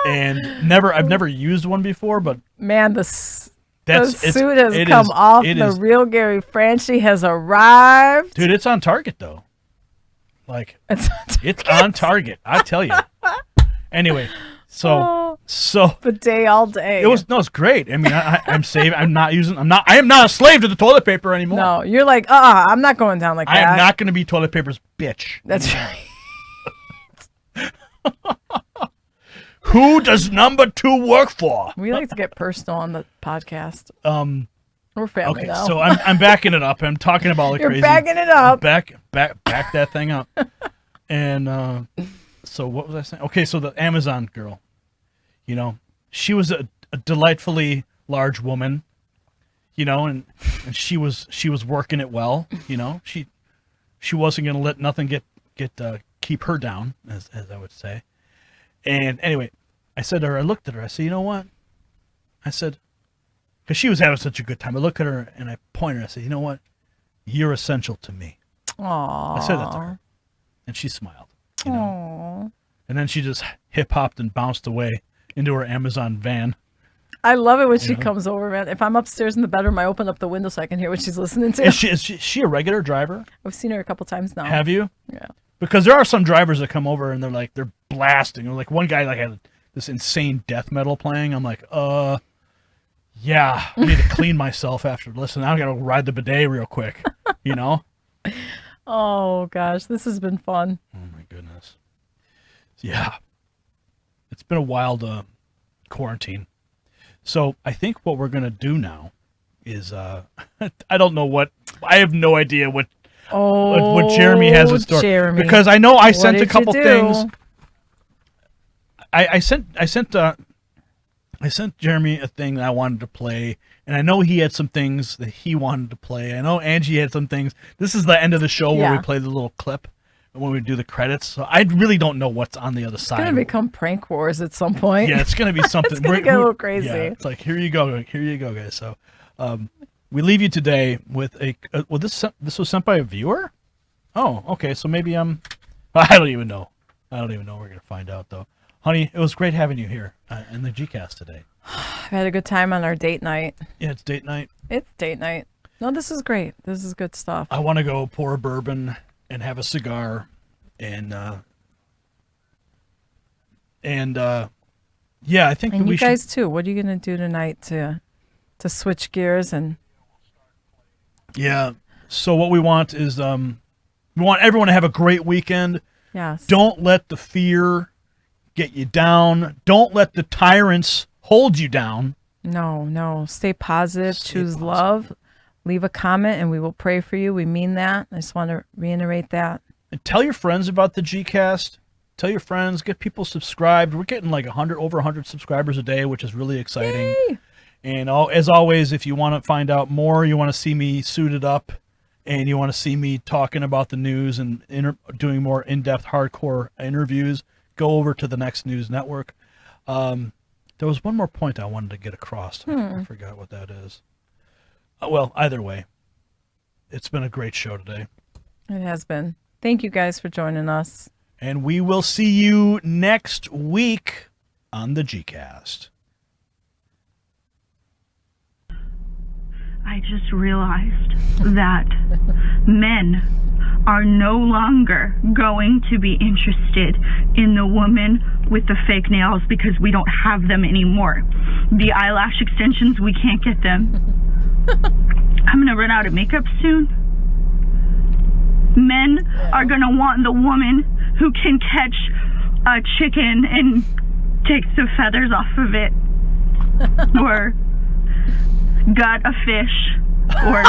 And I've never used one before, but man, the suit has come off. The real Gary Franchi has arrived. Dude, it's on target though. Like it's on target. I tell you. Anyway, so bidet all day. It's great. I mean, I'm saving. I am not a slave to the toilet paper anymore. No, you're like, I'm not going down like that. I am not going to be toilet paper's bitch. That's right. Who does number 2 work for? We like to get personal on the podcast. We're family okay, now. so I'm backing it up. I'm talking about like crazy. You're backing it up. Back that thing up. And so what was I saying? Okay, so the Amazon girl, you know, she was a delightfully large woman, you know, and she was working it well, you know. She wasn't going to let nothing keep her down, as I would say. And anyway, I looked at her, I said, you know what? I said, because she was having such a good time. I looked at her and I pointed, I said, you know what? You're essential to me. Aww. I said that to her. And she smiled. You know? Aww. And then she just hip-hopped and bounced away into her Amazon van. I love it when she comes over, man. If I'm upstairs in the bedroom, I open up the window so I can hear what she's listening to. Is she a regular driver? I've seen her a couple times now. Have you? Yeah. Because there are some drivers that come over and they're blasting. Like one guy had this insane death metal playing. I'm like, yeah, I need to clean myself after listening. I got to ride the bidet real quick, you know? Oh gosh, this has been fun. Oh my goodness. Yeah. It's been a wild quarantine. So I think what we're going to do now is, I don't know I have no idea what Jeremy has in store. Jeremy. Because I know I sent a couple things. I sent I sent Jeremy a thing that I wanted to play, and I know he had some things that he wanted to play. I know Angie had some things. This is the end of the show where we play the little clip when we do the credits. So I really don't know what's on the other side. It's going to become prank wars at some point. Yeah, it's going to be something. It's going to get a little crazy. Yeah, it's like, here you go, guys. So we leave you today with a this was sent by a viewer? Oh, okay. So maybe I don't even know. We're going to find out, though. Honey, it was great having you here in the GCast today. I've had a good time on our date night. Yeah, it's date night. It's date night. No, this is great. This is good stuff. I want to go pour a bourbon and have a cigar and yeah, I think and that you guys too. What are you going to do tonight to switch gears and Yeah. So what we want is we want everyone to have a great weekend. Yes. Don't let the fear get you down. Don't let the tyrants hold you down. No. Stay positive. Choose love. Leave a comment and we will pray for you. We mean that. I just want to reiterate that. And tell your friends about the GCast. Tell your friends. Get people subscribed. We're getting like over 100 subscribers a day, which is really exciting. Yay! And as always, if you want to find out more, you want to see me suited up, and you want to see me talking about the news and doing more in-depth hardcore interviews, go over to the Next News Network. There was one more point I wanted to get across. I forgot what that is. Well, either way, it's been a great show today. It has been. Thank you guys for joining us. And we will see you next week on the GCast. I just realized that men are no longer going to be interested in the woman with the fake nails because we don't have them anymore. The eyelash extensions, we can't get them. I'm gonna run out of makeup soon. Men are gonna want the woman who can catch a chicken and take the feathers off of it, or gut a fish, or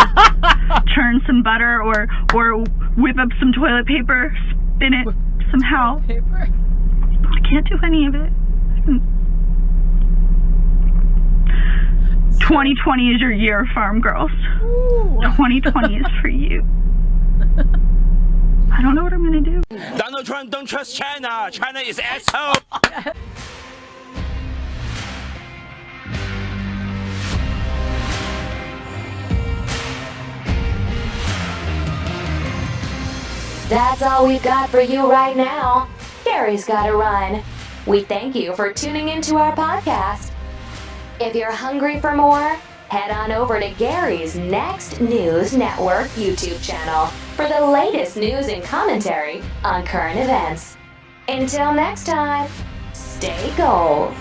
churn some butter, or whip up some toilet paper, spin it somehow. Paper. I can't do any of it. 2020 is your year, farm girls. Ooh. 2020 is for you. I don't know what I'm gonna do. Donald Trump, don't trust China. China is asshole. That's all we've got for you right now. Gary's gotta run. We thank you for tuning into our podcast. If you're hungry for more, head on over to Gary's Next News Network YouTube channel for the latest news and commentary on current events. Until next time, stay gold.